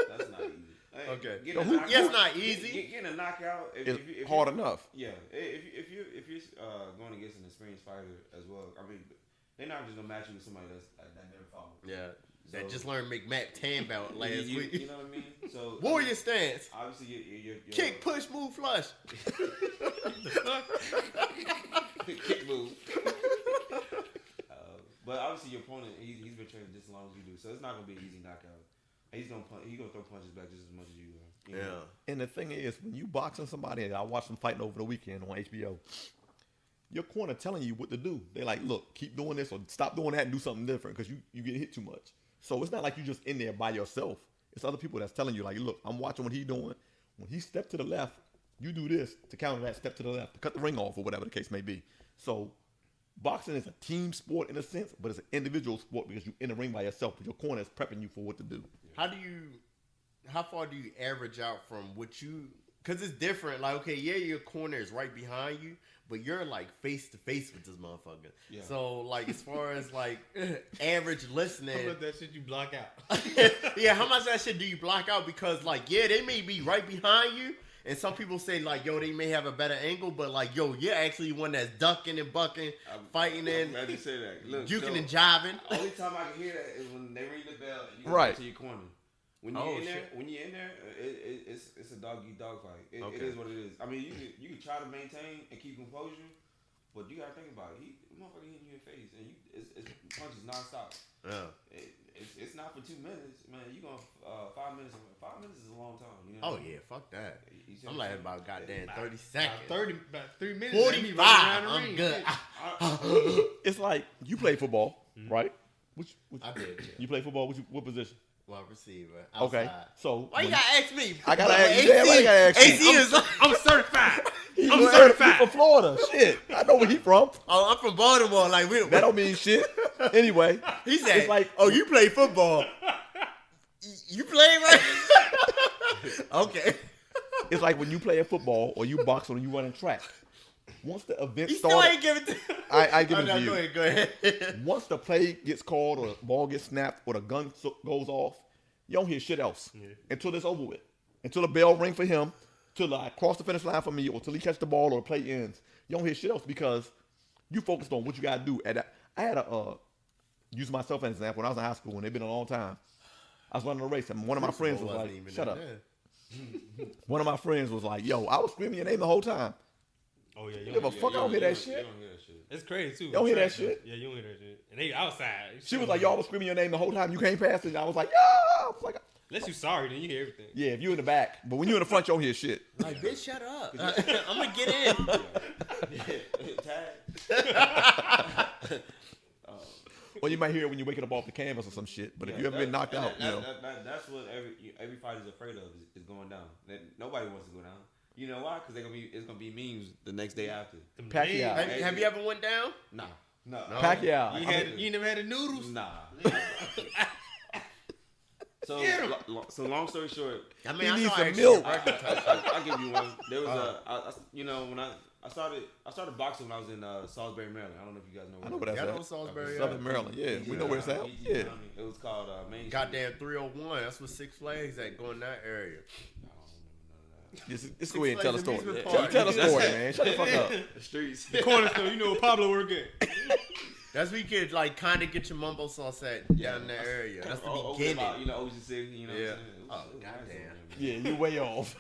That's not easy. Hey, Okay. getting a who- knockout- yeah, it's not easy. Getting a knockout It's hard enough. Yeah, if you're going against an experienced fighter as well, I mean, they're not just gonna match you with somebody that never fought. Yeah. That So- just learned McMatt tan belt last week. You know what I mean? So Warrior stance. obviously, you're Kick, push, move, flush. kick move. But obviously, your opponent he's been training just as long as you do, so it's not gonna be an easy knockout. He's gonna throw punches back just as much as you are. You know? Yeah. And the thing is, when you boxing somebody, and I watched them fighting over the weekend on HBO, your corner telling you what to do. They're like, look, keep doing this or stop doing that and do something different because you get hit too much. So it's not like you just in there by yourself. It's other people that's telling you, like, look, I'm watching what he's doing. When he step to the left, you do this to counter that step to the left, to cut the ring off or whatever the case may be. So boxing is a team sport in a sense, but it's an individual sport because you're in the ring by yourself, but your corner is prepping you for what to do. How far do you average out from what you, because it's different. Like, okay, yeah, your corner is right behind you, but you're like face to face with this motherfucker. Yeah. So, like, as far as like average listening, How about that shit you block out? yeah, how much of that shit do you block out? Because, like, yeah, they may be right behind you, and some people say, like, yo, they may have a better angle, but, like, yo, you're actually one that's ducking and bucking, fighting and I'm glad you say that. Look, juking so, and jiving. only time I can hear that is when they ring the bell and you go Right. to your corner. When you're Oh, in there, shit. it's a dog eat dog fight. It Okay. is what it is. I mean, you can try to maintain and keep composure, but you gotta think about it. Motherfucker hitting you in the face, and it's punches nonstop. Yeah. It's not for 2 minutes, man. You gonna 5 minutes? 5 minutes is a long time. You know Oh, what I mean? yeah, fuck that. You see I'm what like saying? about goddamn About- 30 seconds. About 3 minutes. 45. I'm good. It's like you play football, right? Which I did. Yeah. you play football? What position? Wide receiver. Okay, Outside. so Why you when- gotta ask me? I gotta ask you. Yeah, why you gotta ask me? AC is. I'm certified. He I'm from certified. Florida. Shit, I know where he from. Oh, I'm from Baltimore. Like That don't mean shit. Anyway, he said, it's like, "Oh, you play football? You play right? Okay." it's like when you play football or you box or you running track. Once the event He still starts, ain't giving. I give Oh, it no, to you. Go ahead. Once the play gets called or the ball gets snapped or the gun goes off, you don't hear shit else until it's over with. Until the bell ring for him, till I cross the finish line for me, or till he catch the ball or the play ends. You don't hear shit else because you focused on what you gotta do. I had a use myself as an example when I was in high school, and it's been a long time. I was running a race, and one of my friends was like, "Shut up." One of my friends was like, "Yo, I was screaming your name the whole time." Oh yeah, you Give a fuck, I don't hear that You shit. don't hear that shit. It's crazy too. You don't hear that Track, shit? Yeah, you don't hear that shit. And they outside. She was like, "Y'all was screaming your name the whole time. You came past it." And I was like, "Yeah." I was like, Unless you sorry, then you hear everything. "Yeah, if you in the back, but when you in the front, you don't hear shit." Like, bitch, shut up. I'm gonna get in. Tag. Or you might hear it when you're waking up off the canvas or some shit. But if you ever been knocked out, you know. That's what every fighter's afraid of is going down. Nobody wants to go down. You know why? Because it's gonna be memes the next day after. Pacquiao. Have you ever went down? Nah, no. Pacquiao. You never had the noodles? Nah. So long story short, I mean, He I needs know some I actually milk. regular type. I'll give you one. There was when I started boxing when I was in Salisbury, Maryland. I don't know if you guys know. I know where that's Y'all know at. Salisbury. Southern Maryland. Yeah, we know where it's at. Yeah. It was called Main Street. Goddamn 301. That's what Six Flags at going that area. Just go ahead and tell the story. Amusement Tell park. the story, man. Shut the fuck up. The streets. The corner store, you know where Pablo work at. That's where you could like kind of get your mumbo sauce at down in that area. That's the Over beginning. about, Ocean City. You know. Yeah. What I'm saying? It was Oh, nice goddamn. over there, man. Yeah, you way off.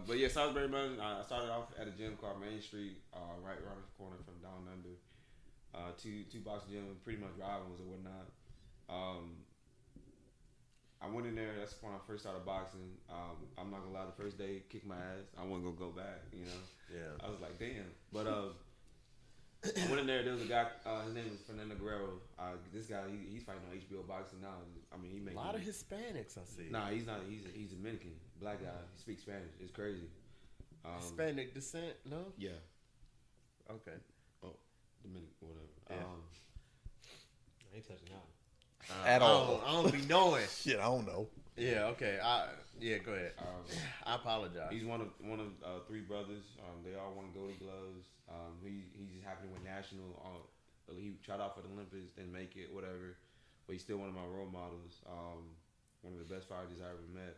But yeah, Salisbury, Maryland. I started off at a gym called Main Street, right around the corner from Down Under. Two boxing gym, pretty much rivals or whatnot. I went in there. That's when I first started boxing. I'm not gonna lie, the first day kicked my ass. I wasn't gonna go back. Yeah. I was like, damn. But I went in there. There was a guy. His name was Fernando Guerrero. This guy, he's fighting on HBO boxing now. I mean, he A makes lot of Hispanics I see. Nah, he's not. He's Dominican, black guy. He speaks Spanish. It's crazy. Hispanic descent? No. Yeah. Okay. Dominican, whatever. Yeah. I ain't touching out. At all. I don't be knowing. Shit, I don't know. Yeah. Okay. Yeah. Go ahead. I apologize. He's one of three brothers. They all won Golden Gloves. He just happened to win national. He tried out for the Olympics, didn't make it, whatever. But he's still one of my role models. one of the best fighters I ever met.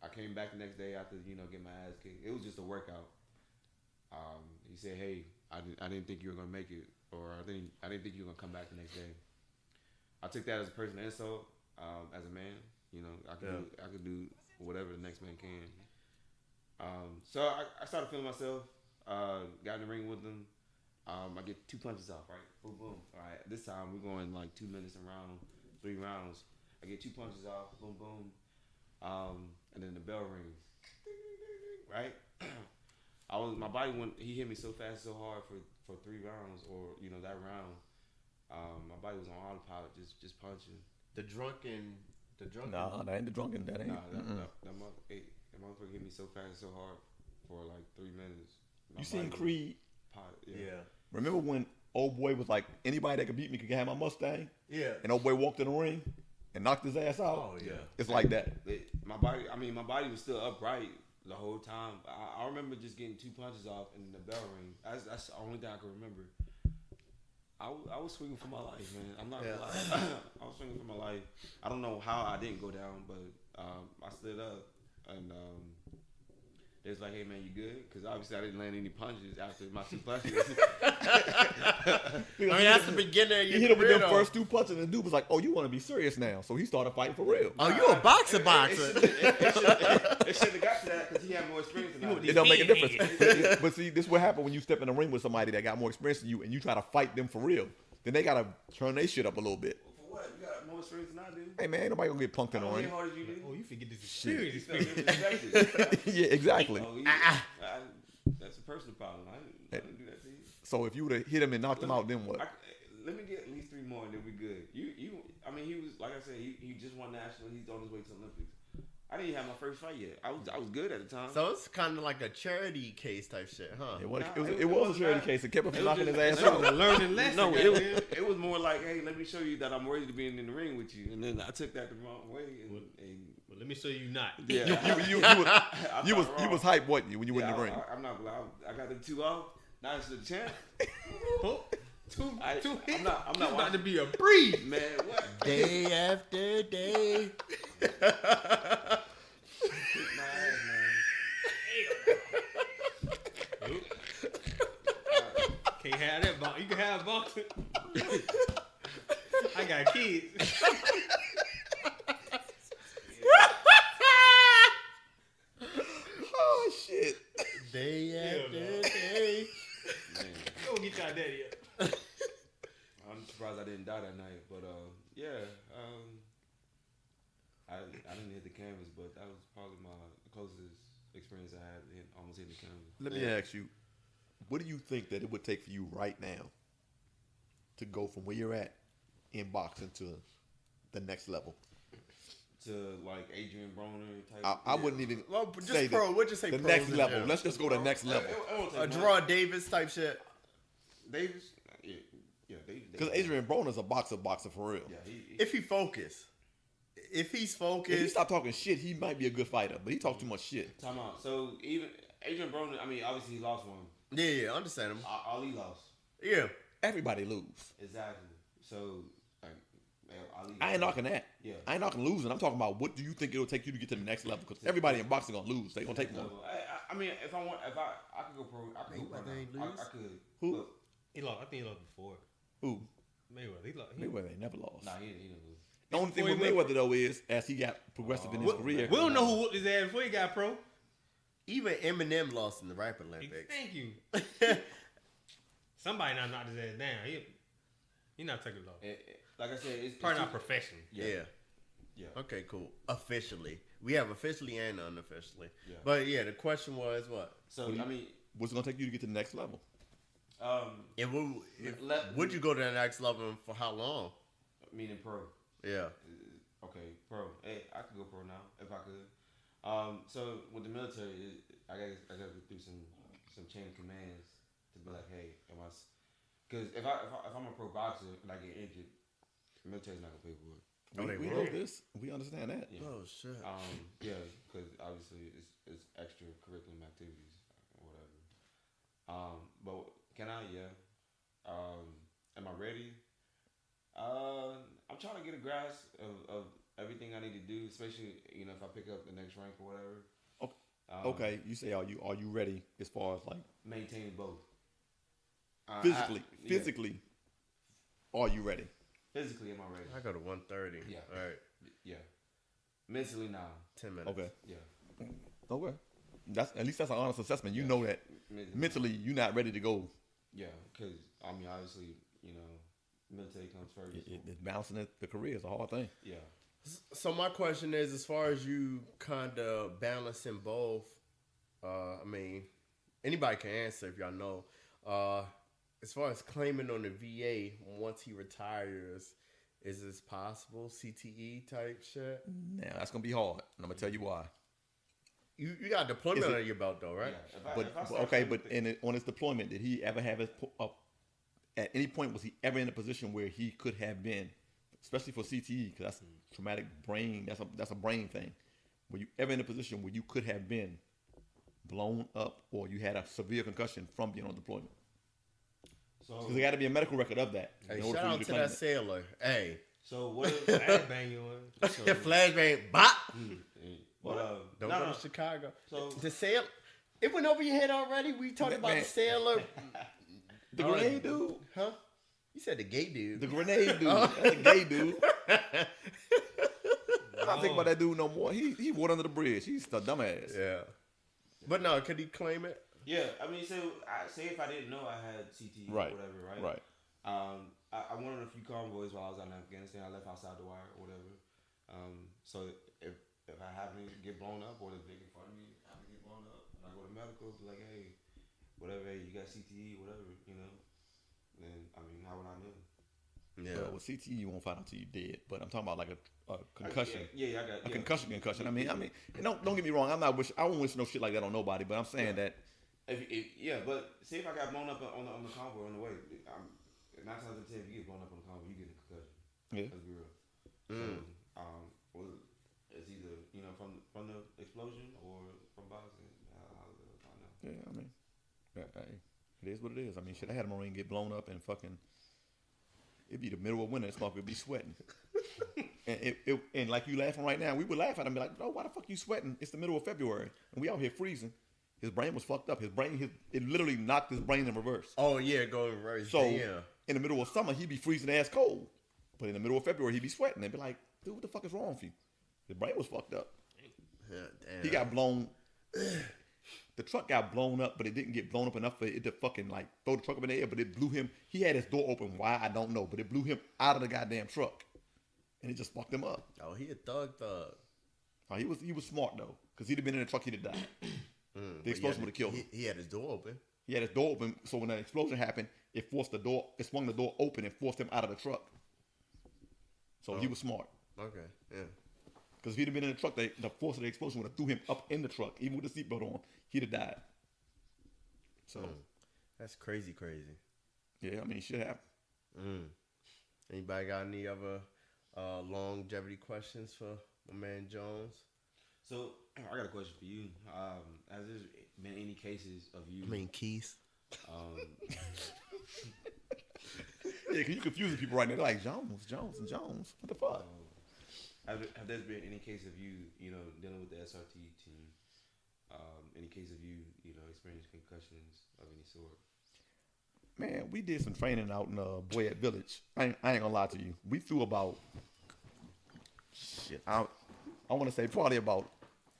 I came back the next day after get my ass kicked. It was just a workout. He said, "Hey, I didn't think you were gonna make it, or I didn't think you were gonna come back the next day." I took that as a personal insult. As a man, I could do whatever the next man can. So I started feeling myself. Got in the ring with them. I get 2 punches off, right? Boom, boom. All right, this time we're going like 2 minutes in round, 3 rounds. I get 2 punches off, boom, boom. And then the bell rings, right? My body went. He hit me so fast, so hard for 3 rounds, or that round. My body was on autopilot, just punching. The drunken. Nah, that ain't the drunken. That ain't. Nah, that motherfucker hit me so fast, so hard for like 3 minutes. My You seen body Creed? was Yeah. Remember when old boy was like, anybody that could beat me could have my Mustang? Yeah. And old boy walked in the ring and knocked his ass out? Oh yeah. It's like that. My body was still upright the whole time. I remember just getting 2 punches off and the bell ring. That's the only thing I can remember. I was swinging for my life, man. I'm not gonna lie. I was swinging for my life. I don't know how I didn't go down, but I stood up and they was like, "Hey man, you good?" Because obviously I didn't land any punches after my 2 punches. I mean, that's the beginning of your He hit him with career, them though. first 2 punches, and the dude was like, "Oh, you want to be serious now?" So he started fighting for real. Oh, you a boxer. It shouldn't have got to that because he had more experience than I did. It don't make a difference. But see, this is what happened when you step in the ring with somebody that got more experience than you, and you try to fight them for real. Then they gotta turn their shit up a little bit. For what? You got more experience than I do. Hey man, ain't nobody gonna get punked in the How ring. hard did you do? Oh, you forget this is Shit. serious. You felt disrespected. Yeah, exactly. Oh, that's a personal problem. I didn't do that to you. So if you would have hit him and knocked him out, then what? Let me get at least 3 more and then we good. I mean, he was like I said, he just won national. He's on his way to the Olympics. I didn't have my first fight yet. I was good at the time. So it's kind of like a charity case type shit, huh? It was, Nah, it was a charity not. case. It kept him from It was knocking his just- ass no, out. A learning lesson. No, goddamn. it was more like, hey, let me show you that I'm ready to be in the ring with you. And then I took that the wrong way. And Well, let me show you not. yeah, You was hyped, wasn't you, when you went in the ring? I'm not glad. I got the 2 off. Now it's the champ. Oh, two hits. I'm not It's about watching- to be a breeze. Man, what? Day after day. Kick my ass, man. Can't have that bump. You can have boxing. I got kids. Oh shit! Day after no. day. Man, Go get your daddy up. I'm surprised I didn't die that night. But yeah, I didn't hit the canvas, but that was probably my closest experience I had almost hitting the canvas. Let me ask you, what do you think that it would take for you right now to go from where you're at in boxing to the next level? To like Adrian Broner type. I wouldn't even Well, say just pro. What'd you say? the pros next in level. general? Let's just go to the next level. Jerron Davis type shit. Davis. Yeah, Davis. Because Adrian Broner's a boxer for real. Yeah, If he focus, if he's If he focused, stop talking shit, he might be a good fighter. But he talks too much shit. Time out. So even Adrian Broner, I mean, obviously he lost one. yeah, understand him. Ali lost. Yeah, Everybody lose. Exactly. So like, Ali. I ain't knocking that. Yeah. I ain't knocking losing. I'm talking about what do you think it'll take you to get to the next level? Because everybody in boxing gonna lose. They gonna take one. I mean, if I could go pro. I could go pro. Mayweather ain't Now. lose? I could. Who? Look, He lost. I think he lost before. Who? Mayweather. He lost. Mayweather ain't never lost. Nah, he didn't lose. The only thing Before with he went Mayweather though is as he got progressive in his career. We don't know who whooped his ass before he got pro. even Eminem lost in the rap Olympics. Thank you. Somebody not knocked his ass down. He not taking loss. Like I said, it's Probably not too- professional. Yeah. Yeah. Okay, cool. Officially, we have officially and unofficially. Yeah. But yeah, the question was what? So I mean, What's it gonna take you to get to the next level? If Let- would you go to the next level and for how long? meaning pro. Yeah. Okay, pro. Hey, I could go pro now if I could. So with the military, I got to go through some chain of commands to be like, hey, because if I'm a pro boxer and I get injured, the military's not gonna pay for it. Oh, they we will? know this. We understand that. Yeah. Oh shit. Yeah, because obviously it's extra curriculum activities or whatever. But can I? Yeah. Am I ready? I'm trying to get a grasp of everything I need to do, especially if I pick up the next rank or whatever. Okay, you say are you ready as far as like Maintaining both. physically, are you ready? Physically, am I ready? I go to 130. Yeah. All right. Yeah. Mentally, now. 10 minutes. Okay. Yeah. Okay. That's at least that's an honest assessment. You know that mentally you're not ready to go. Yeah, because obviously, military comes first. It's balancing the career is a hard thing. Yeah. So my question is, as far as you kind of balancing both, I mean, anybody can answer if y'all know. As far as claiming on the VA once he retires, is this possible? CTE type shit? Now that's gonna be hard, and I'm gonna tell you why. You got deployment under your belt though, right? Yeah. On his deployment, did he ever have at any point was he ever in a position where he could have been, especially for CTE, because that's traumatic brain, that's a brain thing. Were you ever in a position where you could have been blown up or you had a severe concussion from being on deployment? So Because there got to be a medical record of that. Hey, in order shout for you out to claim that it. sailor. Hey, so what if Flashbang you on. flashbang, bop. but Don't go to Chicago. So- the sailor, it went over your head already. We talked about the sailor, The grenade dude. huh? You said the gay dude. The grenade dude. That's a gay dude. I don't think about that dude no more. He went under the bridge. He's a dumbass. Yeah, but no, could he claim it? Yeah, I mean, so say if I didn't know I had CTE Right. or whatever, right? Right. I went on a few convoys while I was out in Afghanistan. I left outside the wire or whatever. So if I happen to get blown up or if they can find me, I happen to get blown up, and I go to medical, be like, hey, whatever, hey, you got CTE, whatever, then I mean, how would I know? Yeah. Well, with CTE, you won't find out till you're dead. But I'm talking about like a concussion. Yeah, I got A concussion. I mean, and don't get me wrong. I won't wish no shit like that on nobody. But I'm saying that But say if I got blown up on the convoy on the way, 9 times out of 10, if you get blown up on the convoy, you get a concussion. yeah. Let's be real. Mm. So, it's either from the explosion or from boxing. I know. Yeah, I mean, it is what it is. I mean, shit, I had a Marine get blown up and fucking. It'd be the middle of winter. This motherfucker be sweating. and like you laughing right now, we would laugh at him and be like, "Oh, why the fuck you sweating? It's the middle of February and we out here freezing." His brain was fucked up. It literally knocked his brain in reverse. Oh yeah, going reverse. So Damn. in the middle of summer, he'd be freezing ass cold, but in the middle of February, he'd be sweating. They'd be like, "Dude, what the fuck is wrong with you?" His brain was fucked up. Yeah, damn. He got blown. The truck got blown up, but it didn't get blown up enough for it to fucking like throw the truck up in the air. But it blew him. He had his door open. Why I don't know, but it blew him out of the goddamn truck, and it just fucked him up. Oh, he a thug. Oh, he was smart though, because he'd have been in the truck, he'd have died. The explosion would have killed him. He had his door open. He had his door open, so when that explosion happened, it swung the door open and forced him out of the truck. So he was smart. Okay, yeah. Because if he'd have been in the truck, the force of the explosion would have threw him up in the truck. Even with the seatbelt on, he'd have died. So, That's crazy. yeah, I mean, shit happened. Anybody got any other longevity questions for my man Jones? So I got a question for you. Has there been any cases of you? Keith. Yeah, because you're confusing people right now. They're like, Jones. What the fuck? Have there been any case of you, dealing with the SRT team? Any case of you, experiencing concussions of any sort? Man, we did some training out in Boyette Village. I ain't gonna lie to you. We threw about, I want to say probably about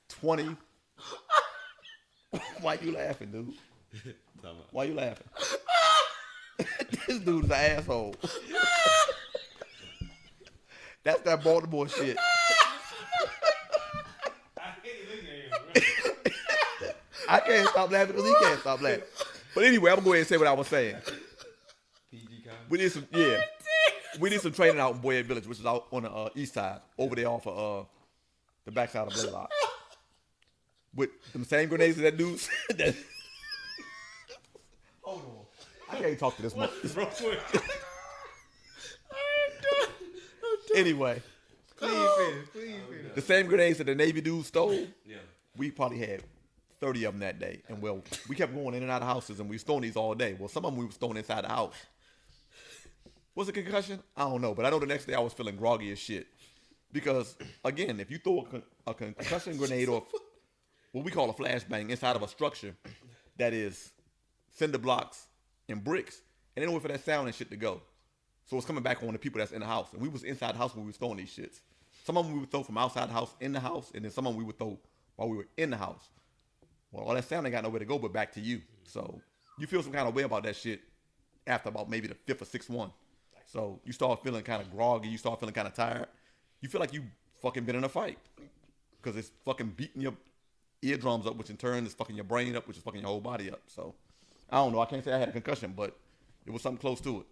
20. Why you laughing, dude? Why you laughing? This dude's an asshole. That's that Baltimore shit. I can't stop laughing because he can't stop laughing. But anyway, I'm gonna go ahead and say what I was saying. PG comment? We did some training out in Boyette Village, which is out on the east side, over there off of the backside of Blaylock. With them same grenades that dudes. Hold on. I can't talk to this much. Anyway, Please finish. the same grenades that the Navy dudes stole, Yeah. we probably had 30 of them that day. And well, we kept going in and out of houses and we was throwing these all day. Well, some of them we was throwing inside the house. Was it concussion? I don't know, but I know the next day I was feeling groggy as shit. Because again, if you throw a concussion grenade or what we call a flashbang inside of a structure that is cinder blocks and bricks, and then wait for that sound and shit to go. So it's coming back on the people that's in the house. And we was inside the house when we was throwing these shits. Some of them we would throw from outside the house in the house, and then some of them we would throw while we were in the house. Well, all that sound ain't got nowhere to go but back to you. So you feel some kind of way about that shit after about maybe the fifth or sixth one. So you start feeling kind of groggy. You start feeling kind of tired. You feel like you fucking been in a fight because it's fucking beating your eardrums up, which in turn is fucking your brain up, which is fucking your whole body up. So I don't know. I can't say I had a concussion, but it was something close to it.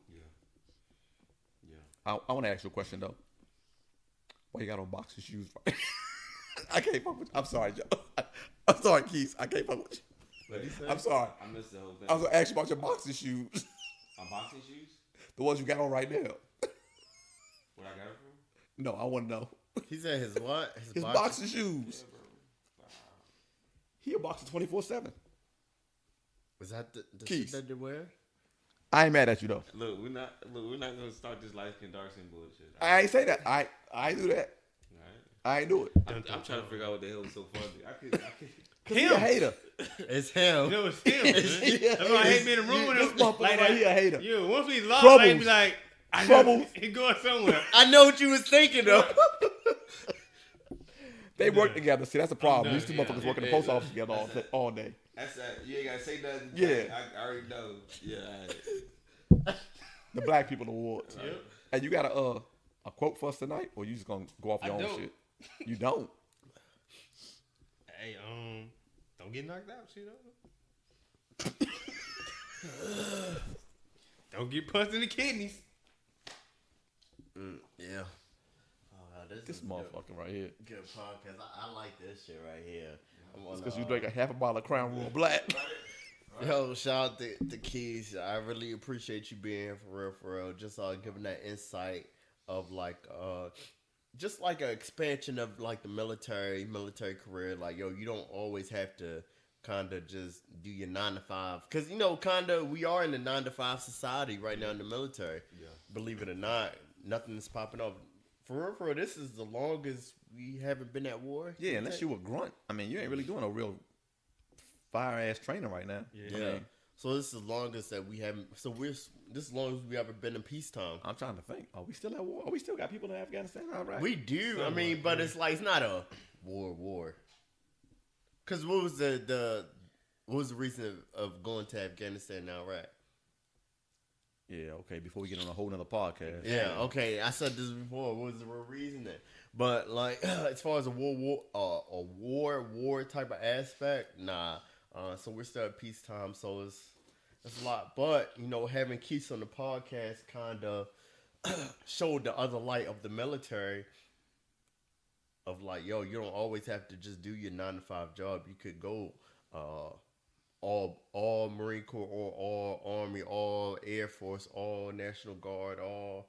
Yeah. I want to ask you a question though. Why you got on boxer shoes? I can't fuck with you. I'm sorry, Joe. I'm sorry, Keith. I can't fuck with you. What'd he say? I'm sorry. I missed the whole thing. I was gonna ask you about your boxer shoes. My boxing shoes? The ones you got on right now. Where I got it from? No, I want to know. He said his what? His boxer shoes. He a boxer 24/7. Was that the Keith. shit that they wear? I ain't mad at you though. Look, we're not gonna start this light skin, dark skin bullshit. I ain't say that. I ain't do that. Alright. I ain't do it. I'm trying to figure out what the hell is so funny. I could. Cause he a hater. It's him. You know, it's him. Man. That's why I hate being in the room with This him. motherfucker Like right that. here a hater. Yeah, once we lost, Troubles. I'd be like, I Troubles. know he going somewhere. I know what you was thinking of. They work together. See, that's the problem. done. These two Yeah. motherfuckers work in the post office together all day. That's that. You ain't gotta say nothing. Yeah. I already know. Yeah. The Black People Awards. Yep. And you got a quote for us tonight, or you just gonna go off your own don't. shit? You don't. Hey, don't get knocked out, you know. Don't get punched in the kidneys. Yeah. This is a motherfucker right here. good podcast. I like this shit right here. It's because you drink a half a bottle of Crown Royal Black. Yo, shout out to Keys. I really appreciate you being here for real. Just giving that insight of like just like an expansion of like the military career. Like, yo, you don't always have to kind of just do your 9 to 5, because you know, kind of we are in the 9 to 5 society right now in the military. Yeah. Believe it or not, nothing is popping up. For real, this is the longest we haven't been at war. Yeah, unless you a grunt. I mean, you ain't really doing a real fire ass training right now. Yeah. Yeah. So this is the longest that we haven't. So this is the longest we ever been in peacetime. I'm trying to think. Are we still at war? Are we still got people in Afghanistan? All right. We do. I Somewhat, mean, but yeah. it's like it's not a war. Because what was the reason of going to Afghanistan and Iraq? Yeah. Okay. Before we get on a whole nother podcast. Yeah. Okay. I said this before. What was the real reason then? But like, as far as a war type of aspect, nah. So we're still at peacetime, so it's a lot. But you know, having Keith on the podcast kind of showed the other light of the military. Of like, yo, you don't always have to just do your 9 to 5 job. You could go all Marine Corps, or all Army, all Air Force, all National Guard, all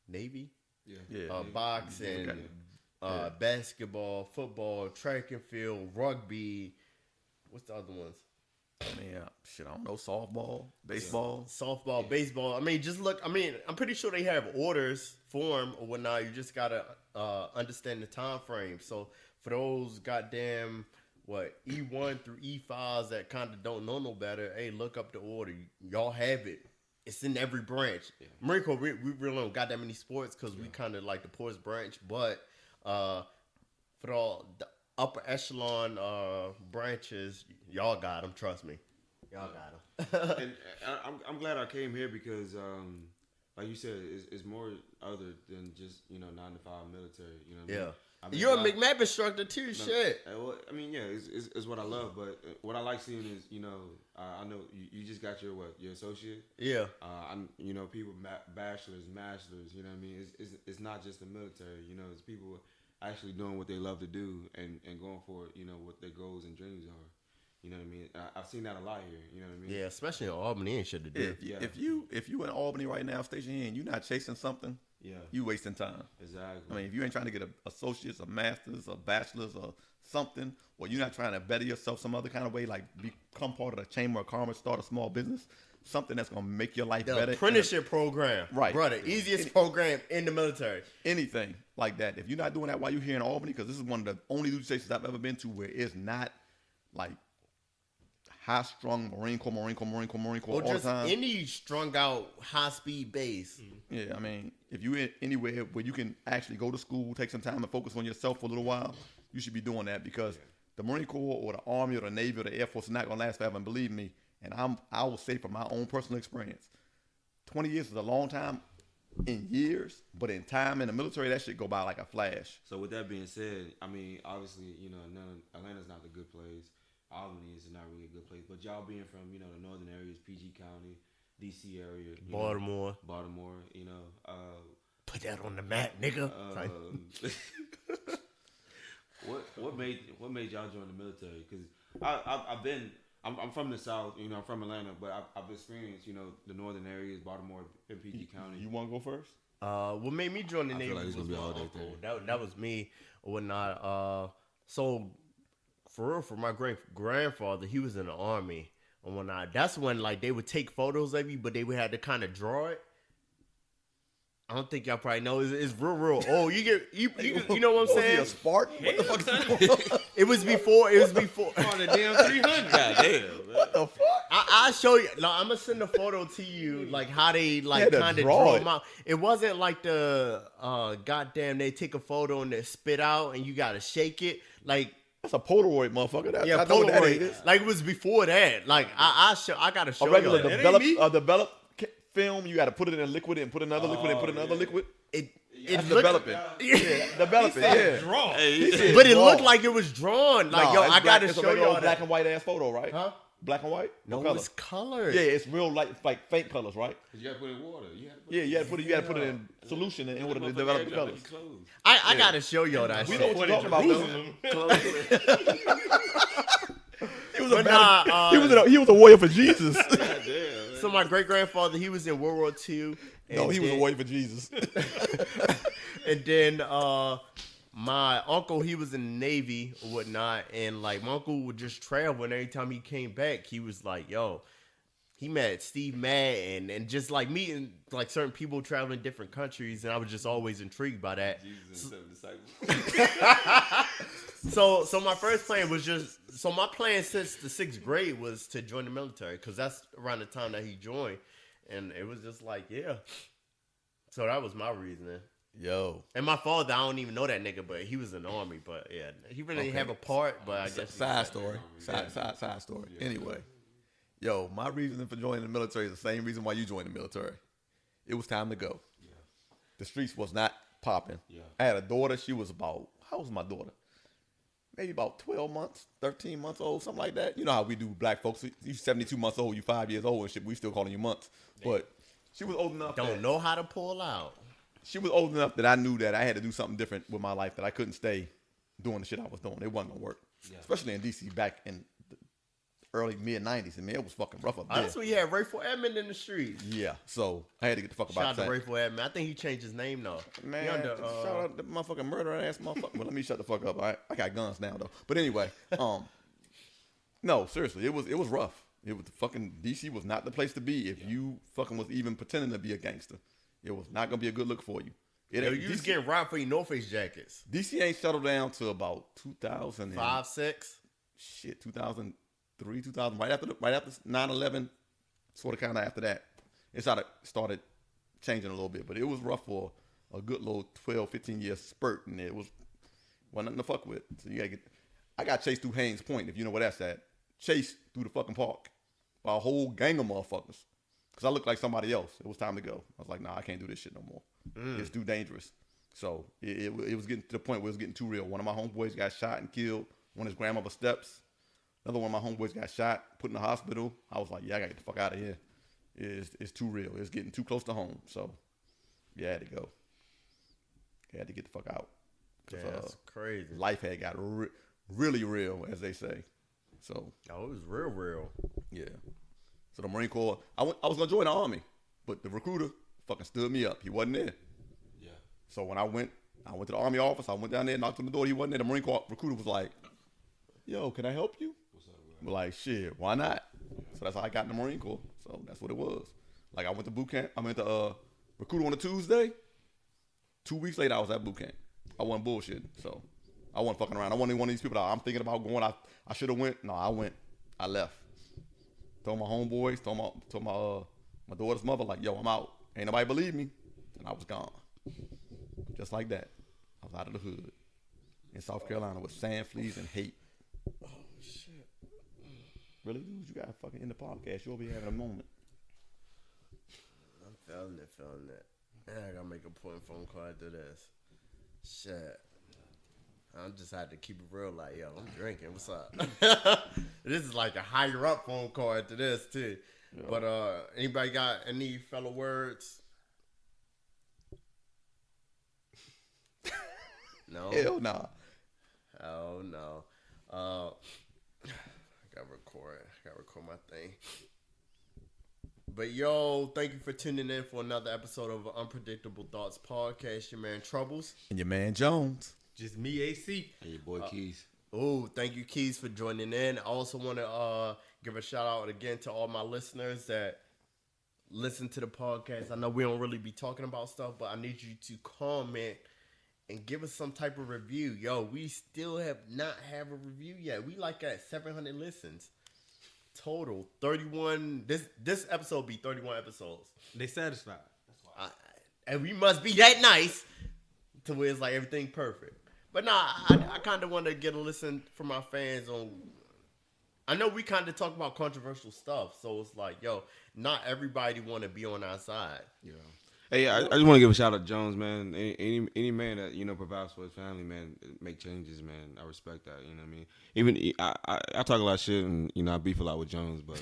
Navy, Yeah. boxing, Yeah. basketball, football, track and field, rugby. What's the other ones? I mean, shit. I don't know. Softball, baseball. Softball, baseball. I mean, just look. I mean, I'm pretty sure they have orders for them or whatnot. You just gotta understand the time frame. So for those goddamn E1 through E5s that kind of don't know no better, hey, look up the order. Y'all have it. It's in every branch. Yeah. Marine Corps, we really don't got that many sports because we kind of like the poorest branch. But for all the upper echelon branches, y'all got them. Trust me, y'all got them. And I'm glad I came here because, like you said, it's more other than just 9 to 5 military. You know what I mean? Yeah. I mean, You're a like- McMap instructor too. No, Shit. Well, I mean, yeah, it's what I love, but what I like seeing is, I know you just got your associate. Yeah. I'm, people bachelors, masters. You know what I mean? It's not just the military. It's people actually doing what they love to do and going for what their goals and dreams are. You know what I mean? I've seen that a lot here. You know what I mean? Yeah, especially in Albany, ain't shit to do. If you in Albany right now, station here, and you're not chasing something, Yeah. You wasting time. Exactly. I mean, if you ain't trying to get an associate's, a master's, a bachelor's, or something, or you're not trying to better yourself some other kind of way, like become part of the Chamber of Commerce, start a small business, something that's gonna make your life The better. apprenticeship program, Right. brother, easiest program in the military. Anything like that. If you're not doing that while you're here in Albany, because this is one of the only duty stations I've ever been to where it's not like high-strung Marine Corps Or all just the time. any strung out high speed base. Yeah, I mean, if you're anywhere where you can actually go to school, take some time and focus on yourself for a little while, you should be doing that because the Marine Corps or the Army or the Navy or the Air Force is not going to last forever. And believe me, and I will say from my own personal experience, 20 years is a long time in years, but in time in the military, that shit go by like a flash. So with that being said, I mean, obviously, you know, Atlanta's not the good place. Albany is not really a good place. But y'all being from, you know, the northern areas, PG County, DC area, you know, Baltimore, you know, Put that on the map, nigga. what made y'all join the military? Because I'm from the South, you know, I'm from Atlanta, but I've experienced, you know, the northern areas, Baltimore and PG County. You want to go first? What made me join the Navy like it's was gonna be my all day uncle. That was me or whatnot. So for real, for my great grandfather, he was in the Army and whatnot. That's when like they would take photos of you, but they would have to kind of draw it. I don't think y'all probably know. It's real. Oh, you know what I'm saying? Was he a Spartan? What the fuck is going on? It was before. On the damn 300. What the fuck? I'll show you. No, I'm gonna send a photo to you, like how they like had to kind of draw draw it. them out. It wasn't like the goddamn they take a photo and they spit out and you gotta shake it. Like That's a Polaroid, motherfucker. That's, yeah, I know what that Polaroid. is. Like it was before that. Like I gotta show A regular you. developed film, you got to put it in liquid and put another liquid and put another liquid. It That's looked, developing. Yeah, developing. Yeah. Draw. but it Draw. looked like it was drawn. Like Nah, yo, it's I gotta it's a show regular y'all black that. and white ass photo, right? Huh? Black and white? No, What color? it's colored. Yeah, it's real like faint colors, right? You gotta put it in water. Yeah, you got to put it in solution in order to develop the colors. I gotta show y'all that. We shit. know what you're talking about, though. He was a But man. nah, He was a warrior for Jesus. So my great grandfather, he was in World War II. No, he was a warrior for Jesus. And then my uncle, he was in the Navy or whatnot, and like my uncle would just travel, and every time he came back, he was like, yo, he met Steve Madden and just like meeting like certain people traveling different countries, and I was just always intrigued by that. So my first plan was my plan since the 6th grade was to join the military because that's around the time that he joined, and it was just like, yeah. So that was my reasoning. Yo. And my father, I don't even know that nigga, but he was in the Army. But yeah, he really didn't have a part. But I guess Side story. Side story. Anyway, yo, my reasoning for joining the military is the same reason why you joined the military. It was time to go. Yeah. The streets was not popping. Yeah. I had a daughter. She was about, how old was my daughter? Maybe about 12 months, 13 months old, something like that. You know how we do black folks. You 72 months old, you 5 years old and shit. We still calling you months. But she was old enough. don't know how to pull out. She was old enough that I knew that I had to do something different with my life, that I couldn't stay doing the shit I was doing. It wasn't going to work. Yeah. Especially in D.C. back in the early, mid-90s. I mean, it was fucking rough up there. That's when you had Rayful Edmond in the streets. Yeah, so I had to get the fuck Shout about out to that. Rayful Edmond. I think he changed his name though. Man, He under, shout out the motherfucking murderer ass motherfucker. Well, let me shut the fuck up. All right? I got guns now though. But anyway, no, seriously, it was rough. It was fucking DC was not the place to be if you fucking was even pretending to be a gangster. It was not gonna be a good look for you. It yo, ain't, you was DC, getting robbed for your North Face jackets. DC ain't settled down to about 2000 and 5, 6. shit, 2003, 2000, right after 9/11, sort of kind of after that, it started changing a little bit, but it was rough for a good little 12, 15 year spurt, and it wasn't nothing to fuck with. So I got chased through Haynes Point, if you know where that's at. Chased through the fucking park by a whole gang of motherfuckers. Because I looked like somebody else. It was time to go. I was like, nah, I can't do this shit no more. It's too dangerous. So it was getting to the point where it was getting too real. One of my homeboys got shot and killed on his grandmother's steps. Another one of my homeboys got shot, put in the hospital. I was like, yeah, I gotta get the fuck out of here. It's too real. It's getting too close to home. So, yeah, I had to go. I had to get the fuck out. Yeah, that's crazy. Life had got really real, as they say. So, Oh, it was real. yeah. So the Marine Corps, I was gonna join the Army, but the recruiter fucking stood me up. He wasn't there. So when I went to the Army office. I went down there, knocked on the door. He wasn't there. The Marine Corps recruiter was like, "Yo, can I help you?" We're like, "Shit, why not?" So that's how I got in the Marine Corps. So that's what it was. Like I went to boot camp. I went to recruiter on a Tuesday. 2 weeks later, I was at boot camp. I wasn't bullshitting. So I wasn't fucking around. I wasn't one of these people that I'm thinking about going. I should have went. No, I went. I left. Told my homeboys. Told my daughter's mother, like, "Yo, I'm out." Ain't nobody believe me, and I was gone. Just like that. I was out of the hood in South Carolina with sand, fleas, and hate. Oh shit! Really, dude, you gotta fucking end the podcast. You'll be having a moment. I'm feeling it. Man, I gotta make a point phone call after this. Shit. I just had to keep it real, like, yo, I'm drinking. What's up? This is like a higher up phone call after this too. Yeah. But anybody got any fellow words? No. Hell nah. Oh no. I gotta record my thing. But yo, thank you for tuning in for another episode of Unpredictable Thoughts Podcast. Your man Troubles. And your man Jones. Just me, AC. And your boy Keys. Oh, thank you, Keys, for joining in. I also want to give a shout out again to all my listeners that listen to the podcast. I know we don't really be talking about stuff, but I need you to comment and give us some type of review. Yo, we still have not have a review yet. We like at 700 listens total. 31. This episode be 31 episodes. They satisfied. That's why. And we must be that nice to where it's like everything perfect. But nah, I kind of want to get a listen from my fans on. I know we kind of talk about controversial stuff, so it's like, yo, not everybody want to be on our side. Yeah. Hey, I just want to give a shout out to Jones, man. Any man that provides for his family, man, make changes, man. I respect that. You know what I mean? Even I talk a lot of shit, and I beef a lot with Jones, but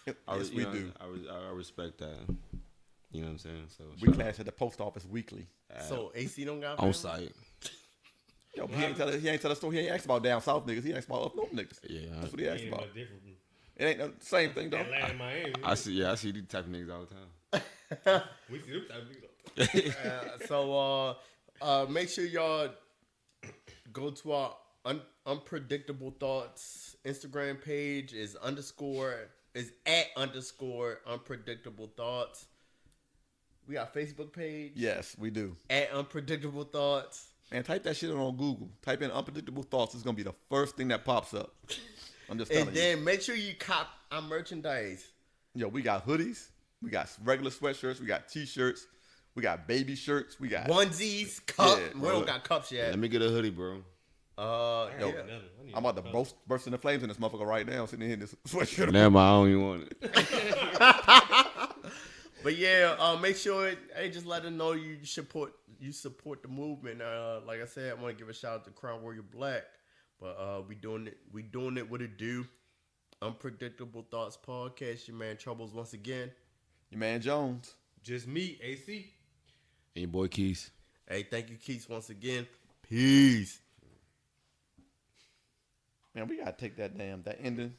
yes, we do. I respect that. You know what I'm saying? So we clash at the post office weekly. So AC don't got family? On site. Yo, he ain't tell the story. He ain't asked about down south niggas. He asked about up north niggas. Yeah, that's what he asked about. It ain't the same thing though. Atlanta, Miami. I see these type of niggas all the time. We see them type of niggas. So make sure y'all go to our Unpredictable Thoughts Instagram page is at _ Unpredictable Thoughts. We got a Facebook page. Yes, we do. At Unpredictable Thoughts. Man, type that shit on Google. Type in Unpredictable Thoughts. It's gonna be the first thing that pops up. I'm just telling you. And then make sure you cop our merchandise. Yo, we got hoodies. We got regular sweatshirts. We got t-shirts. We got baby shirts. We got onesies, cup. Yeah, we don't got cups yet. Let me get a hoodie, bro. Yo, I'm about to burst into flames in this motherfucker right now, sitting here in this sweatshirt. Damn, I don't even want it. But yeah, make sure just let them know you support the movement. Like I said, I want to give a shout out to Crown Warrior Black. But we doing it with a do. Unpredictable Thoughts Podcast. Your man Troubles once again. Your man Jones. Just me, AC. And your boy Keys. Hey, thank you, Keys, once again. Peace. Man, we gotta take that ending.